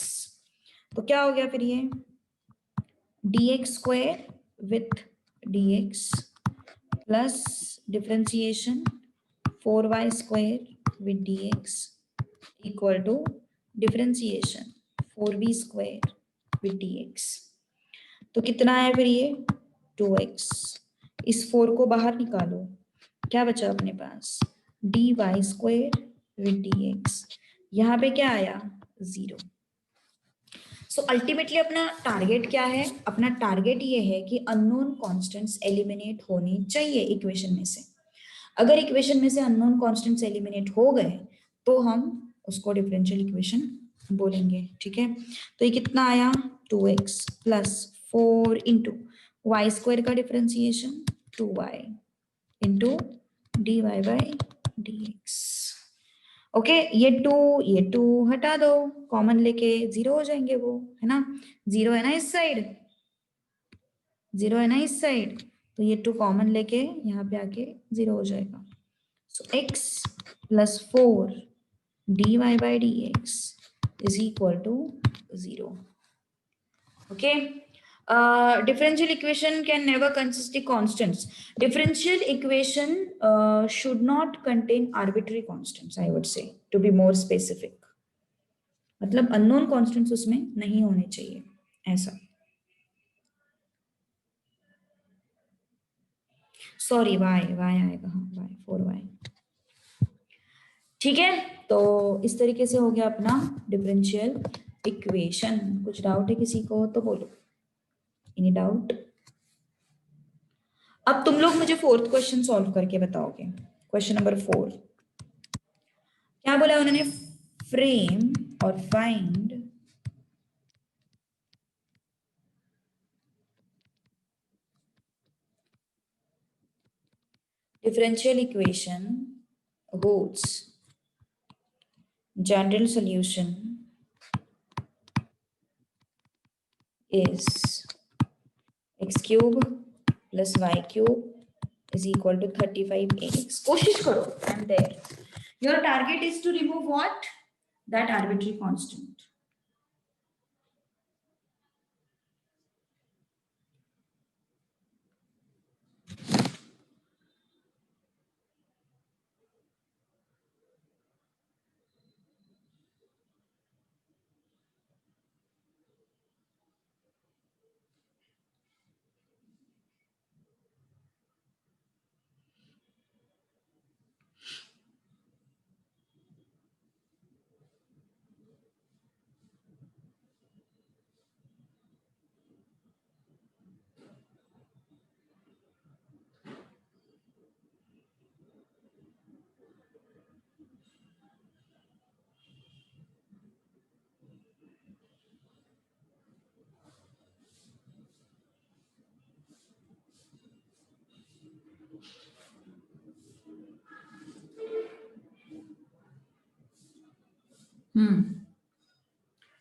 तो क्या हो गया फिर ये? dx² with dx plus differentiation 4y² with dx equal to differentiation 4b² with dx। तो कितना है फिर ये? 2x। इस 4 को बाहर निकालो, क्या बचा अपने पास? dy² with dx। यहाँ पे क्या आया? 0। सो अल्टीमेटली अपना टारगेट क्या है? अपना टारगेट ये है कि अननोन कॉन्स्टेंट्स एलिमिनेट होने चाहिए इक्वेशन में से। अगर इक्वेशन में से अननोन कॉन्स्टेंट्स एलिमिनेट हो गए तो हम उसको डिफरेंशियल इक्वेशन बोलेंगे। ठीक है, तो ये कितना आया? 2x प्लस 4 इंटू y² का differentiation 2y into dy by dx। Okay ये टू हटा दो, कॉमन लेके 0 हो जाएंगे वो, है ना? 0 है ना इस साइड, 0 है ना इस साइड, तो ये 2 कॉमन लेके यहाँ पे आके 0 हो जाएगा। सो x plus 4 dy by dx is equal to 0। Okay, differential equation can never consist of constants. Differential equation should not contain arbitrary constants, I would say, to be more specific. मतलब unknown constants उसमें नहीं होने चाहिए, ऐसा। Sorry y आएगा, हाँ y 4y। ठीक है, तो इस तरीके से हो गया अपना डिफरेंशियल इक्वेशन। कुछ डाउट है किसी को तो बोलो, एनी डाउट? अब तुम लोग मुझे 4th क्वेश्चन सॉल्व करके बताओगे। क्वेश्चन नंबर 4 क्या बोला उन्होंने? फ्रेम और find differential equation whose general solution is x cube plus y cube is equal to 35ax। कोशिश करो, I am there। Your target is to remove what? That arbitrary constant।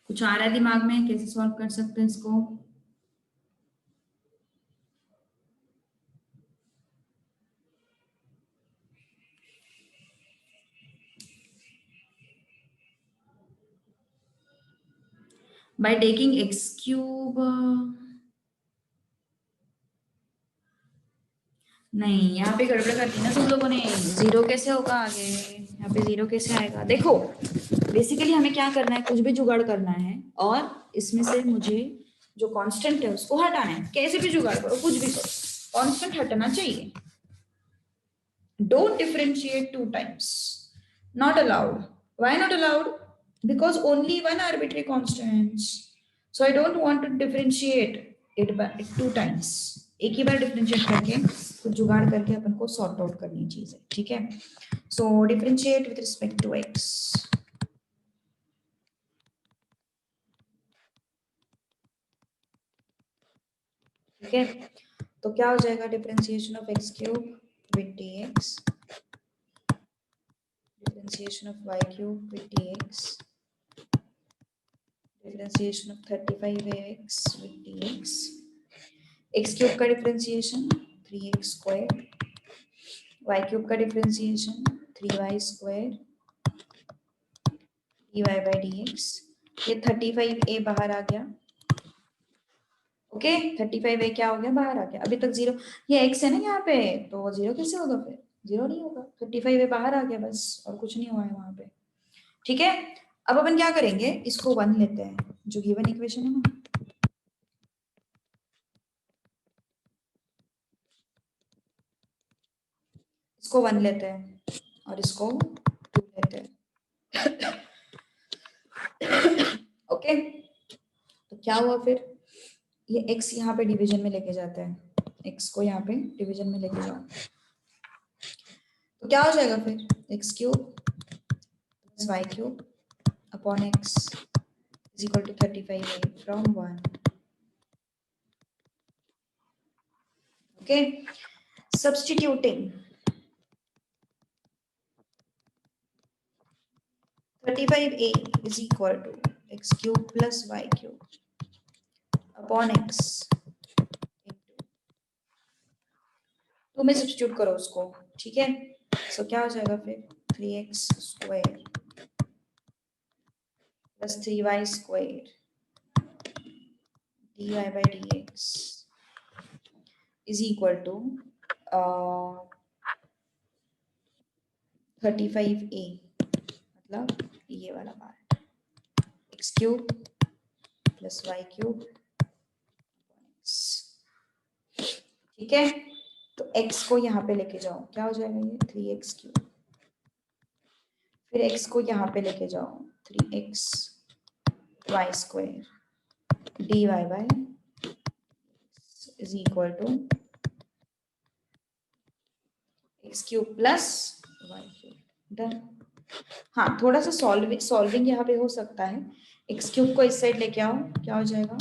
कुछ आ रहा है दिमाग में? कैसे सॉल्व कर सकते हैं इसको? by taking x cube नहीं, यहाँ पे गड़बड़ कर दी ना तुम लोगों ने। जीरो कैसे होगा आगे, यहाँ पे जीरो कैसे आएगा? देखो बेसिकली हमें क्या करना है, कुछ भी जुगाड़ करना है और इसमें से मुझे जो कांस्टेंट है उसको हटाना है। कैसे भी जुगाड़ करो, कुछ भी करो, कांस्टेंट हटना चाहिए। Don't differentiate two times. Not allowed. Why not allowed? Because only one arbitrary constant. So I don't want to differentiate it by two times. एक ही बार डिफरेंशिएट करके कुछ जुगाड़ करके अपन को सॉर्ट आउट करनी चीज है, ठीक है? So differentiate with respect to x. ठीक है, तो क्या हो जाएगा? Differentiation of x cube with dx, differentiation of y cube with dx, differentiation of 35x with dx, x cube का differentiation 3x square, y cube का differentiation 3y square dy by dx. ये 35a बाहर आ गया, okay 35a क्या हो गया? बाहर आ गया। अभी तक जीरो, ये x है ना यहाँ पे, तो जीरो कैसे होगा? फिर जीरो नहीं होगा। 35a बाहर आ गया बस, और कुछ नहीं हुआ है वहां पे, ठीक है? अब अपन क्या करेंगे, इसको 1 लेते हैं, जो गिवन इक्वेशन है ना, इसको 1 लेते हैं और इसको 2 लेते हैं। ओके, तो क्या हुआ फिर? ये x यहाँ पे डिवीजन में लेके जाते हैं, x को यहाँ पे डिवीजन में लेके जाओ, तो क्या हो जाएगा फिर? x cube plus Y cube upon x is equal to 35a from 1. Okay, substituting 35a is equal to x cube plus y cube upon x into, तो में सब्स्टिट्यूट करो उसको, ठीक है? सो क्या हो जाएगा फिर? 3x square plus 3y square dy by dx is equal to 35a, मतलब ये वाला part, x cube plus Y cube, ठीक है? तो x को यहाँ पे लेके जाओ, क्या हो जाएगा? ये 3x क्यूब, फिर x को यहाँ पे लेके जाओ 3x y square dy by is equal to x cube plus y cube. Done. हाँ, थोड़ा सा सॉल्विंग यहाँ पे हो सकता है। x क्यूब को इस साइड लेके आओ, क्या हो जाएगा?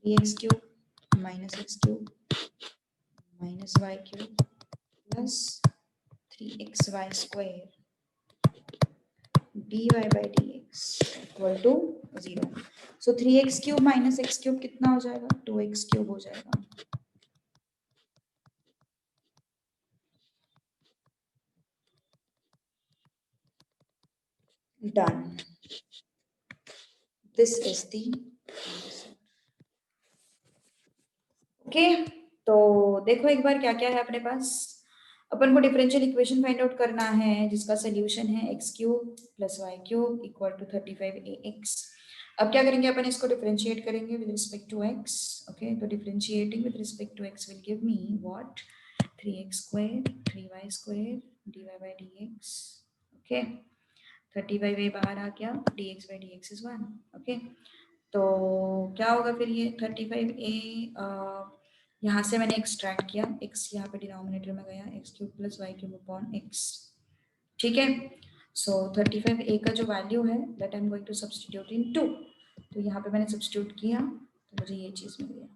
3x cube minus x cube minus y cube plus 3xy square dy by dx equal to 0. So 3x cube minus x cube कितना हो जाएगा? 2x क्यूब हो जाएगा। Done. This is the okay. तो देखो एक बार क्या क्या है अपने पास। अपन को डिफरेंशियल इक्वेशन फाइंड आउट करना है जिसका सोल्यूशन है x cube plus Y cube equal to 35ax। अब क्या करेंगे अपन? इसको डिफरेंशिएट करेंगे with respect to x। Okay, तो differentiating with respect to x will give me what? 3x square 3y square dy by dx। Okay, 35a बाहर आ गया, dx by dx is 1। Okay, तो क्या होगा फिर? ये 35a यहाँ से मैंने एक्सट्रैक्ट किया, x यहाँ पे डिनोमिनेटर में गया, x cube plus Y cube upon x, ठीक है? सो 35a का जो वैल्यू है that I am going to substitute in 2, तो यहाँ पे मैंने सब्स्टिट्यूट किया तो मुझे ये चीज़ मिल गया।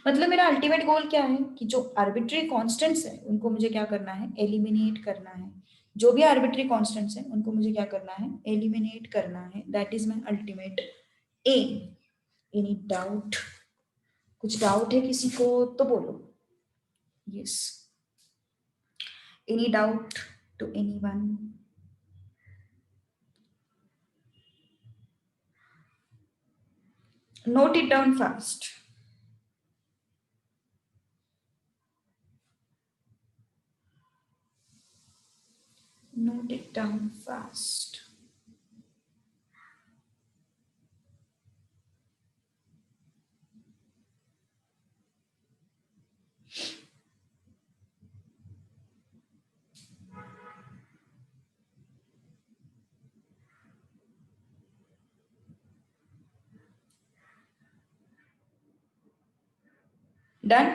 मतलब मेरा अल्टीमेट गोल क्या है कि जो आर्बिट्री कॉन्स्टेंट्स है उनको मुझे क्या करना है? एलिमिनेट करना है। जो भी आर्बिट्री कॉन्स्टेंट्स हैं उनको मुझे क्या करना है? एलिमिनेट करना है। That is my ultimate aim. Any doubt? कुछ डाउट है किसी को तो बोलो। Yes, any doubt to anyone? Note it down fast. Note it down fast. Done.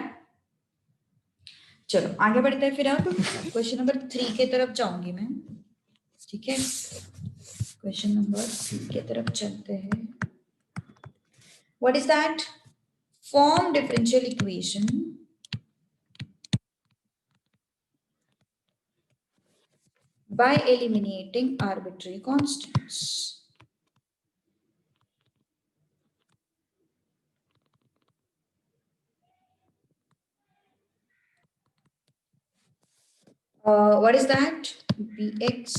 चलो आगे बढ़ते हैं फिर। अब क्वेश्चन नंबर 3 के तरफ जाऊंगी मैं। ठीक है, क्वेश्चन नंबर 3 के तरफ चलते हैं। What is that? Form differential equation by eliminating arbitrary constants. What is that? Bx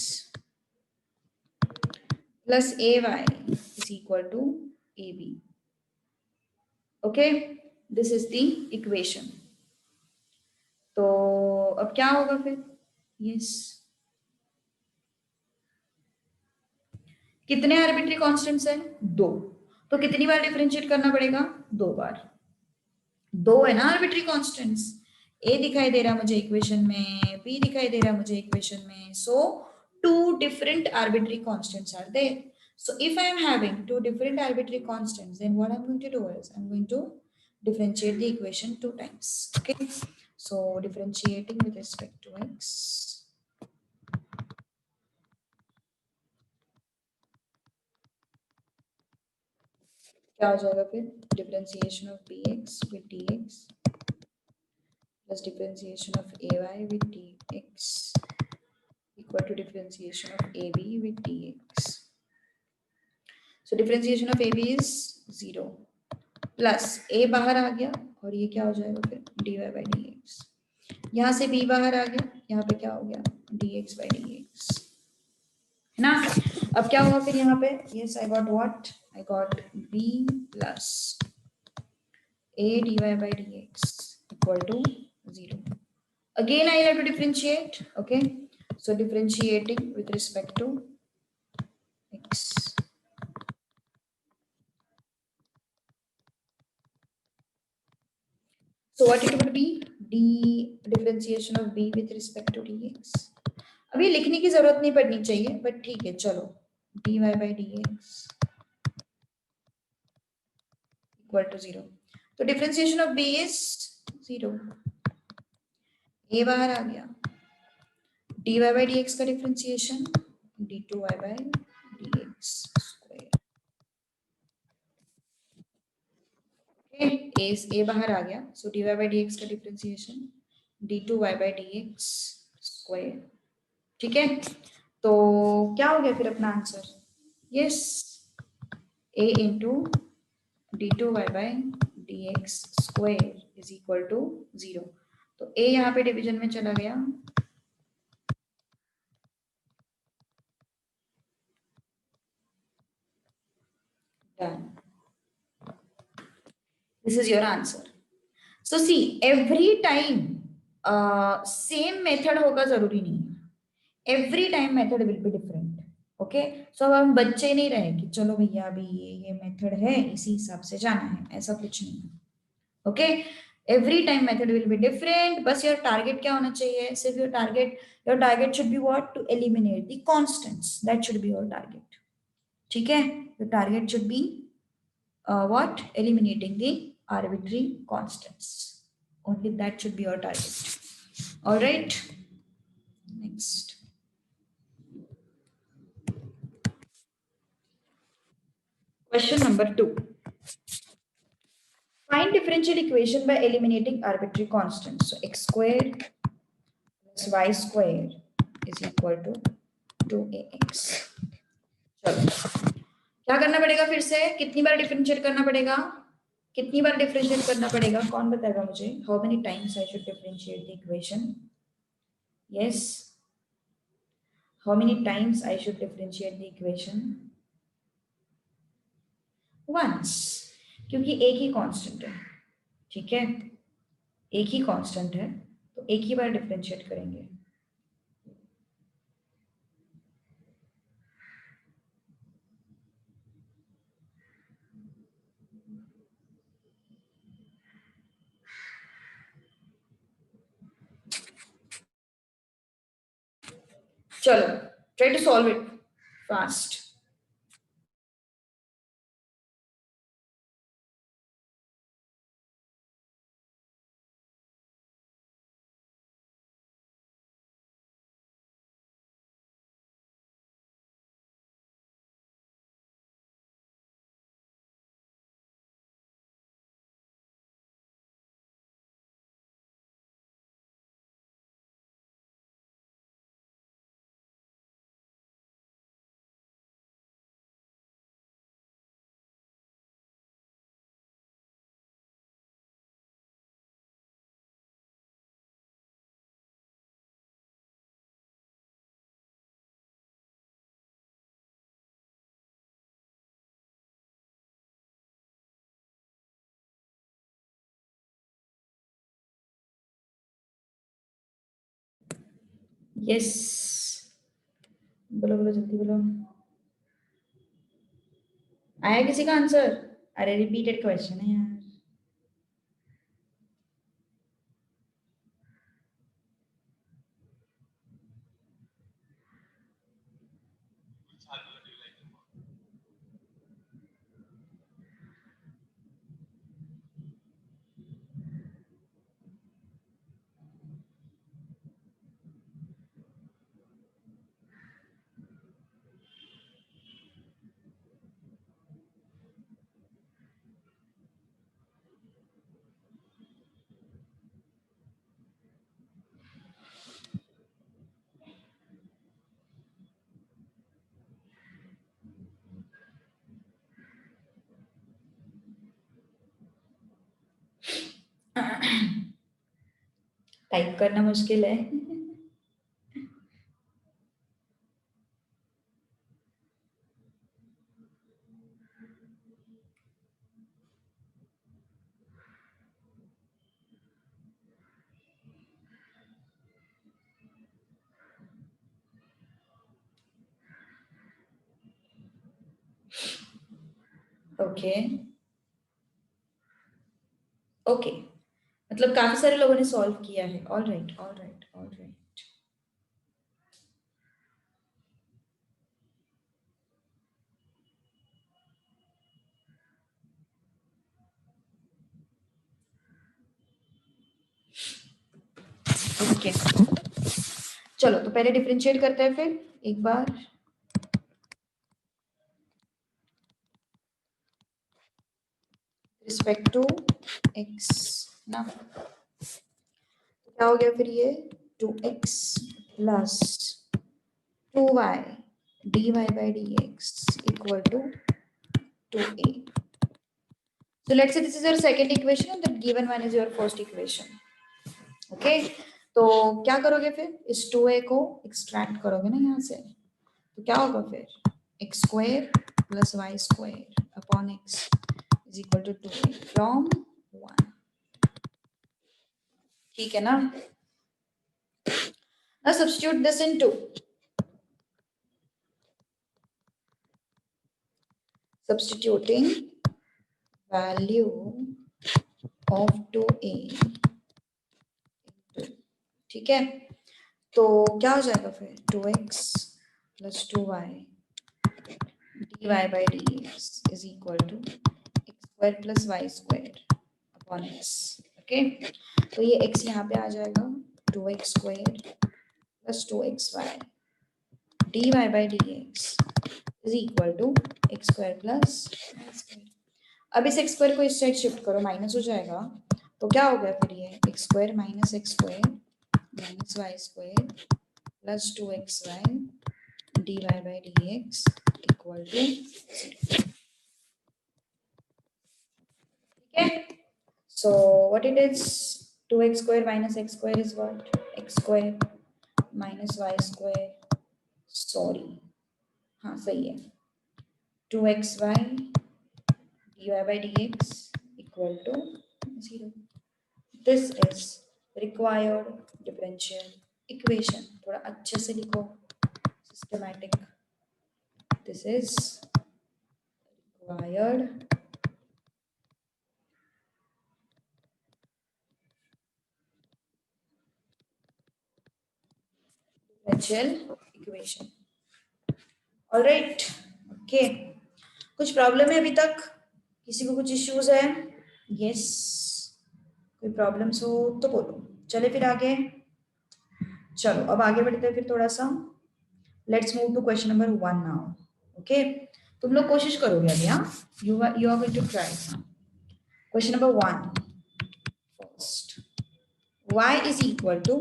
plus ay is equal to ab. Okay, this is the equation. तो अब क्या होगा फिर? यस, कितने आर्बिट्री कांस्टेंट्स हैं? 2। तो कितनी बार डिफरेंशिएट करना पड़ेगा? 2 बार। 2 है ना आर्बिट्री कांस्टेंट्स। ए दिखाई दे रहा मुझे इक्वेशन में, बी दिखाई दे रहा मुझे इक्वेशन में। सो 2 different arbitrary constants are there. So if I am having 2 different arbitrary constants, then what I'm going to do is I'm going to differentiate the equation 2 times. Okay, so differentiating with respect to x, क्या हो जाएगा फिर? Differentiation of bx with dx plus differentiation of ay with dx equal to differentiation of ab with dx. So differentiation of ab is 0 plus a बाहर आ गया और ये क्या हो जाएगा फिर? dy by dx। यहाँ से b बाहर आ गया, यहाँ पे क्या हो गया? dx by dx, है ना? अब क्या हुआ फिर यहाँ पे? yes I got what? I got b plus a dy by dx equal to 0. Again I have to differentiate. Okay, so differentiating with respect to x. So what it would be? D differentiation of b with respect to dx. अभी लिखने की जरूरत नहीं पड़नी चाहिए, but ठीक है चलो। dy by dx equal to 0. तो differentiation of b is 0। a बाहर आ गया, dy by dx का differentiation d2y by dx square. a बाहर आ गया, सो dy by dx का differentiation d2y by dx square. ठीक है, तो क्या हो गया फिर अपना answer? Yes, a into d2y by dx square is equal to 0। तो a यहाँ पे डिवीजन में चला गया, done. This is your answer. So see every time same method होगा जरूरी नहीं है, every time method will be different. Okay, सो अब हम बच्चे नहीं रहे कि चलो भैया अभी ये मेथड है इसी हिसाब से जाना है, ऐसा कुछ नहीं है। Okay, every time method will be different. बस योर टारगेट क्या होना चाहिए? सिर्फ your target should be what? To eliminate the constants, that should be your target. ठीक है, your target should be what? Eliminating the arbitrary constants. Only that should be your target. All right, next. Question number 2. Find differential equation by eliminating arbitrary constants. So x square plus y square is equal to 2ax. चलो क्या करना पड़ेगा फिर से? कितनी बार differentiate करना पड़ेगा? कितनी बार डिफरेंशिएट करना पड़ेगा? कौन बताएगा मुझे? How many times I should differentiate the equation? Yes, how many times I should differentiate the equation? Once. क्योंकि एक ही कांस्टेंट है, ठीक है, एक ही कांस्टेंट है तो एक ही बार डिफरेंशिएट करेंगे। चलो try to solve it fast. Yes, बोलो बोलो जल्दी बोलो। आया किसी का आंसर? अरे रिपीटेड क्वेश्चन है यार। टाइप करना मुश्किल है। ओके ओके, मतलब काफी सारे लोगों ने सॉल्व किया है। All right all right all right. Okay चलो तो पहले डिफरेंशिएट करते हैं फिर एक बार। रिस्पेक्ट टू एक्स ना, क्या हो गया फिर ये 2x plus 2y dy by dx equal to 2a. So let's say this is your second equation and the given one is your first equation. Okay, तो क्या करोगे फिर, इस 2a को एक्सट्रैक्ट करोगे ना यहाँ से, तो क्या होगा फिर x square plus y square upon x is equal to 2a from 1। ठीक है ना? Now substitute this into substituting value of 2a into, ठीक है, तो क्या हो जाएगा फिर 2x plus 2y dy by dx is equal to x square plus y square upon x। Okay, तो ये x यहाँ पे आ जाएगा 2x square plus 2xy dy by dx is equal to x square plus y square। अब इस x square को इस side shift करो, माइनस हो जाएगा, तो क्या हो गया फिर ये x square minus x square minus y square plus 2xy dy by dx equal to 0। ठीक है, so what it is, 2x square minus x square is what, x square minus y square, sorry हाँ सही है, 2xy dy by dx equal to 0. This is required differential equation. थोड़ा अच्छे से लिखो, systematic. This is required differential equation. All right. Okay. कुछ problem है अभी तक? किसी को कुछ इश्यूज है? यस, कोई प्रॉब्लम्स हो तो बोलो. चले फिर आगे. चलो अब आगे बढ़ते हैं फिर थोड़ा सा. Let's move to question number 1 now. Okay, तुम लोग कोशिश करोगे अभी. हाँ, you are going to try. Question number 1 first. y is equal to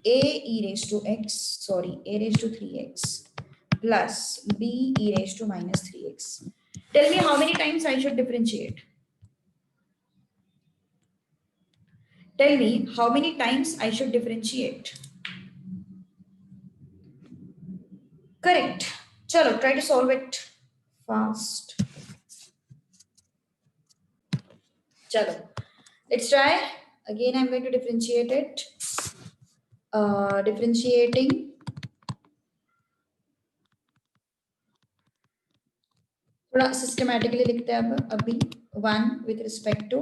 a e raised to x, sorry, a raised to 3x plus b e raised to minus 3x. Tell me how many times I should differentiate. Tell me how many times I should differentiate. Correct. Chalo, try to solve it fast. Chalo, let's try. Again, I'm going to differentiate it. Differentiating थोड़ा systematically लिखते हैं अब अभी. 1 with respect to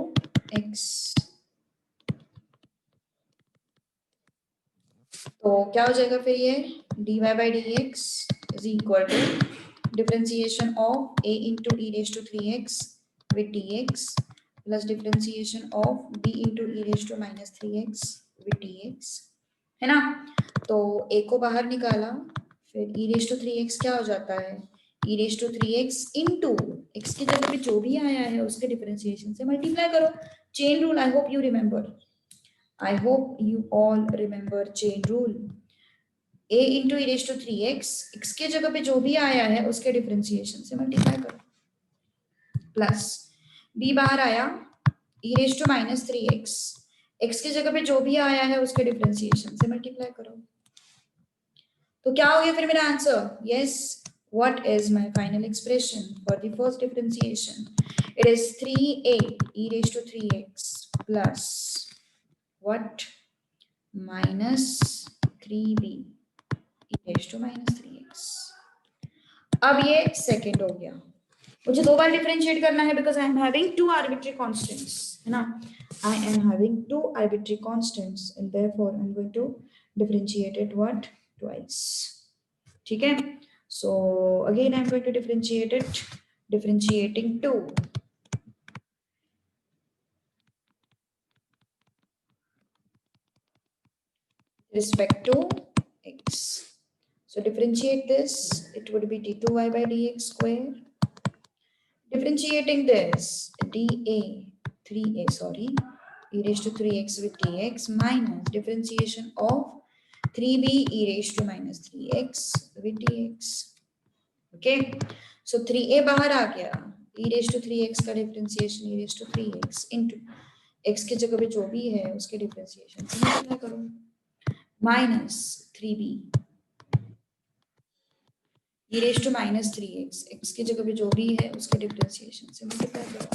x. तो क्या हो जाएगा फिर ये? dy by dx is equal to differentiation of a into e raised to 3x with dx plus differentiation of b into e raised to minus 3x with dx, है ना? तो a को बाहर निकाला, फिर e raised to 3x क्या हो जाता है? e raised to 3x into x की जगह पे जो भी आया है उसके डिफरेंशिएशन से मल्टीप्लाई करो. Chain rule, I hope you remember. I hope you all remember chain rule. a into e raised to 3x, x के जगह पे जो भी आया है उसके डिफरेंशिएशन से मल्टीप्लाई करो. प्लस b बाहर आया, e raised to minus 3x, x की जगह पे जो भी आया है उसके डिफरेंशिएशन से मल्टीप्लाई करो. तो क्या हो गया फिर मेरा answer? Yes, what is my final expression for the first differentiation? It is 3a e raised to 3x plus what? Minus 3b e raised to minus 3x. अब ये सेकेंड हो गया. मुझे दो बार डिफरेंशिएट करना है because I am having two arbitrary constants, है ना? I am having two arbitrary constants and therefore I am going to differentiate it what? Twice. ठीक है? So again I am going to differentiate it, differentiating 2 respect to x. So differentiate this, it would be d2y by dx square. Differentiating this, dA 3a, sorry, e raised to 3x with dx minus differentiation of 3b e raised to minus 3x with dx. Okay, so 3a बाहर आ गया, e raised to 3x का differentiation e raised to 3x into x की जगह पे जो भी है उसके differentiation से मल्टीप्लाई करो. Minus 3b e raised to minus 3x, x की जगह पे जो भी है उसके डिफरेंशिएशन से मल्टीप्लाई करो.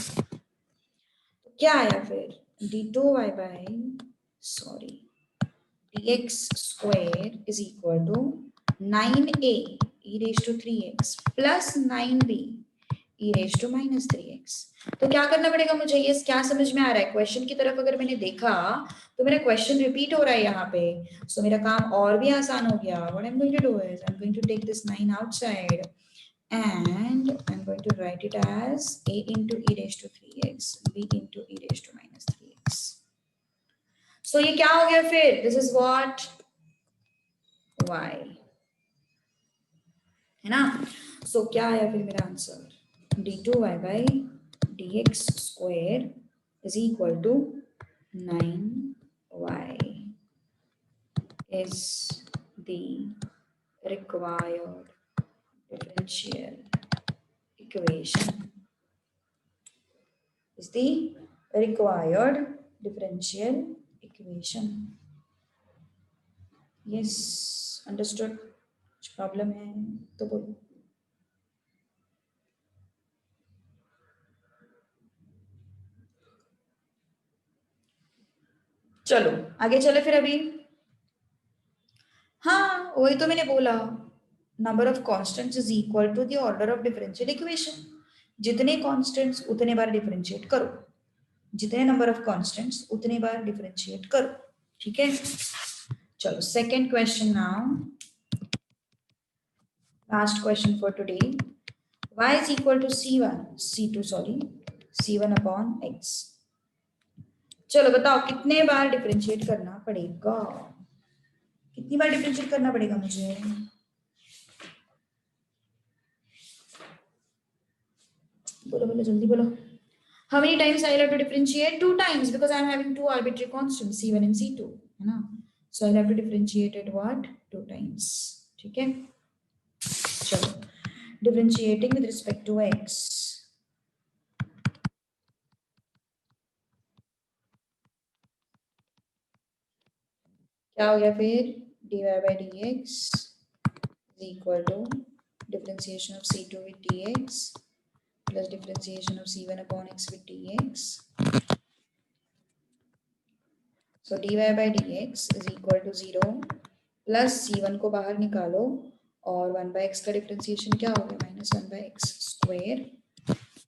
तो क्या आया फिर? d2y by sorry dx square is equal to 9a e raised to 3x plus 9b e raised to minus 3x. तो क्या करना पड़ेगा मुझे? ये क्या समझ में आ रहा है? क्वेश्चन की तरफ अगर मैंने देखा तो मेरा क्वेश्चन रिपीट हो रहा है यहाँ पे. सो मेरा काम और भी आसान हो गया. What I am going to do is I am going to take this 9 outside and I'm going to write it as a into e raised to 3x b into e raised to minus 3x. So ये क्या हो गया फिर? This is what? y, है ना? So क्या आया फिर मेरा answer? d2y by dx square is equal to 9y is the required differential equation. Is the required differential equation. Yes, understood. कुछ प्रॉब्लम है तो बोलो. चलो आगे चले फिर अभी। हाँ वही तो मैंने बोला, number of constants is equal to the order of differential equation. जितने कांस्टेंट्स उतने बार डिफरेंशिएट करो, जितने नंबर ऑफ कांस्टेंट्स उतने बार डिफरेंशिएट करो। ठीक है, चलो second question now, last question for today. y is equal to c2 sorry c1 upon x। चलो बताओ कितने बार डिफरेंशिएट करना पड़ेगा, कितनी बार डिफरेंशिएट करना पड़ेगा मुझे? बोलो बोलो जल्दी बोलो। How many times I'll have to differentiate? 2 times because I'm having two arbitrary constants c1 and c2 है ना, so I'll have to differentiate it what 2 times। ठीक है, चलो differentiating with respect to x, क्या हो गया फिर, dy by dx is equal to differentiation of c2 with dx plus differentiation of c1 upon x with dx। so dy by dx is equal to 0 plus c1 को बाहर निकालो और 1 by x का differentiation क्या हो गया, minus 1 by x square.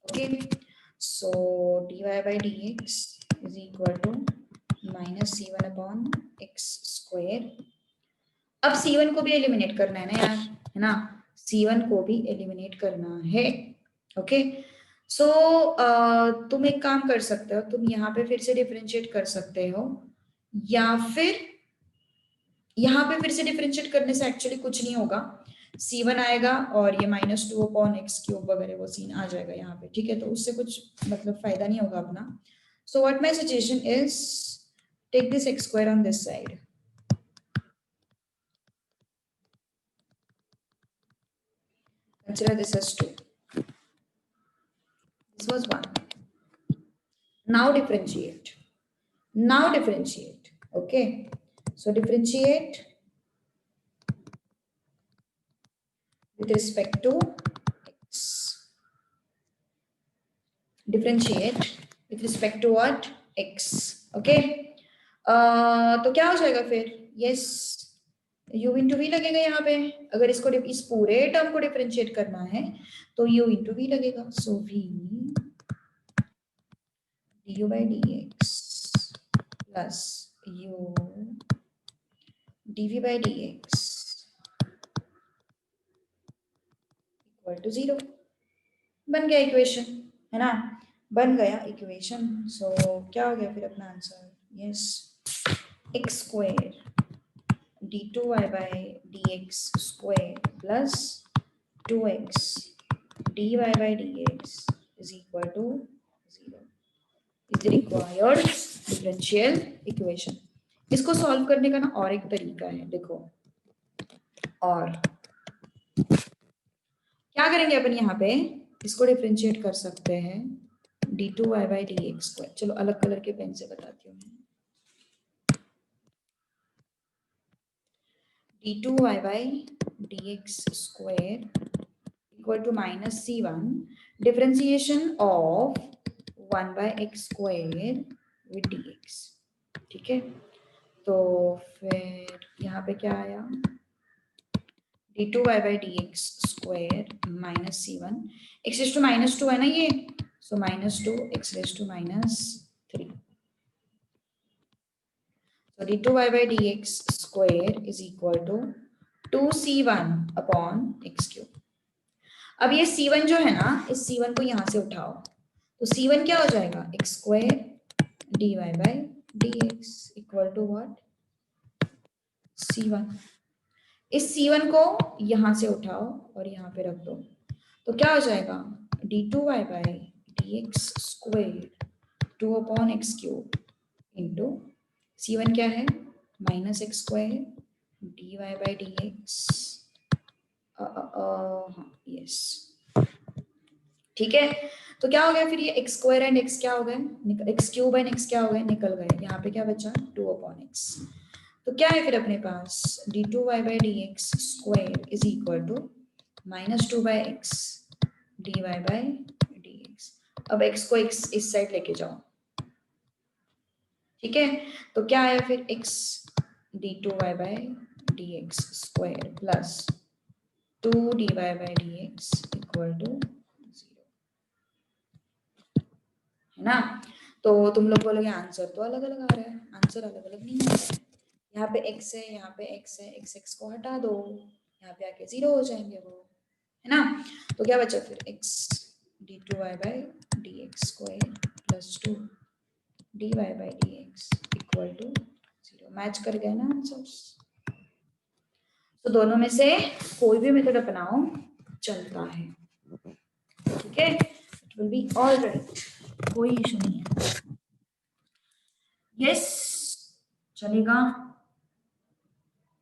Okay, so dy by dx is equal to minus c1 upon x square. अब c1 को भी एलिमिनेट करना है ना यार, है ना, c1 को भी एलिमिनेट करना है। ओके, सो तुम एक काम कर सकते हो, तुम यहाँ पे फिर से डिफरेंशिएट कर सकते हो, या फिर यहाँ पे फिर से डिफरेंशिएट करने से एक्चुअली कुछ नहीं होगा, c1 आएगा और ये -2 अपॉन एक्स क्यूब वगैरह वो सीन आ जाएगा यहाँ पे। ठीक है, तो उससे कुछ मतलब फायदा नहीं होगा अपना। So what my suggestion is, take this x square on this side, consider this as 2, this was 1, now differentiate, okay, so differentiate with respect to x, differentiate with respect to what, x। okay, तो क्या हो जाएगा फिर, yes u into v लगेगा यहाँ पे, अगर इसको इस पूरे टर्म को डिफरेंशिएट करना है तो u इंटू वी लगेगा। सो v du by dx plus u dv by dx equal to 0। बन गया इक्वेशन, है ना, बन गया इक्वेशन। सो क्या हो गया फिर अपना answer, yes x square d2y by dx square plus 2x dy by dx is equal to 0 is the required differential equation। इसको सॉल्व करने का ना और एक तरीका है, देखो, और क्या करेंगे अपन, यहाँ पे इसको डिफरेंशिएट कर सकते हैं d2y by dx स्क्वायर। चलो अलग कलर के पेन से बताती हूँ मैं, d2y by dx square equal to minus c1 differentiation of 1 by x square with dx। ठीक है, तो फिर यहाँ पे क्या आया, d2y by dx square minus c1, x raised to -2 है ना ये, so -2 x raised to -3, so d2y by dx square is equal to 2c1 upon x cube। अब ये c1 जो है ना, इस c1 को यहाँ से उठाओ तो c1 क्या हो जाएगा, x square dy by dx equal to what, c1। इस c1 को यहाँ से उठाओ और यहाँ पे रख दो तो क्या हो जाएगा, d2y by dx square 2 upon x cube into c1 क्या है, -x square dy by dx, yes ठीक है। तो क्या हो गया फिर, ये x स्क्वायर एंड x क्या हो गए, x क्यूब एंड x क्या हो गए, निकल गए, यहाँ पे क्या बचा 2 अपॉन एक्स। तो क्या है फिर अपने पास, d2y by dx square is equal to -2 by x dy by dx। अब x को x इस साइड लेके जाओ, ठीक है, तो क्या आया फिर x d2y by dx square plus 2dy by dx equal to 0, है ना। तो तुम लोग बोलोगे आंसर तो अलग अलग आ रहा है, आंसर अलग अलग नहीं आ रहा है। यहाँ पे x है, यहाँ पे x है, x को हटा दो, यहाँ पे आके 0 हो जाएंगे वो, है ना। तो क्या बचा फिर x d2y by dx square plus 2 dy by dx equal to 0। Match कर गया ना आंसर्स। तो दोनों में से कोई भी मेथड अपनाओ चलता है, ठीक है, it will be all right, कोई इशू नहीं है। यस, चलेगा।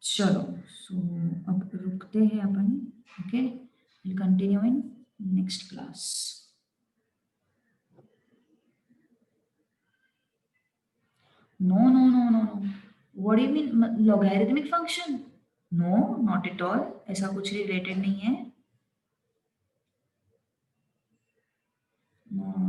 चलो, सो अब रुकते हैं अपन, okay, will continue in next class. No no no no no, what do you mean logarithmic function? No, not at all, ऐसा कुछ रिलेटेड नहीं है। नो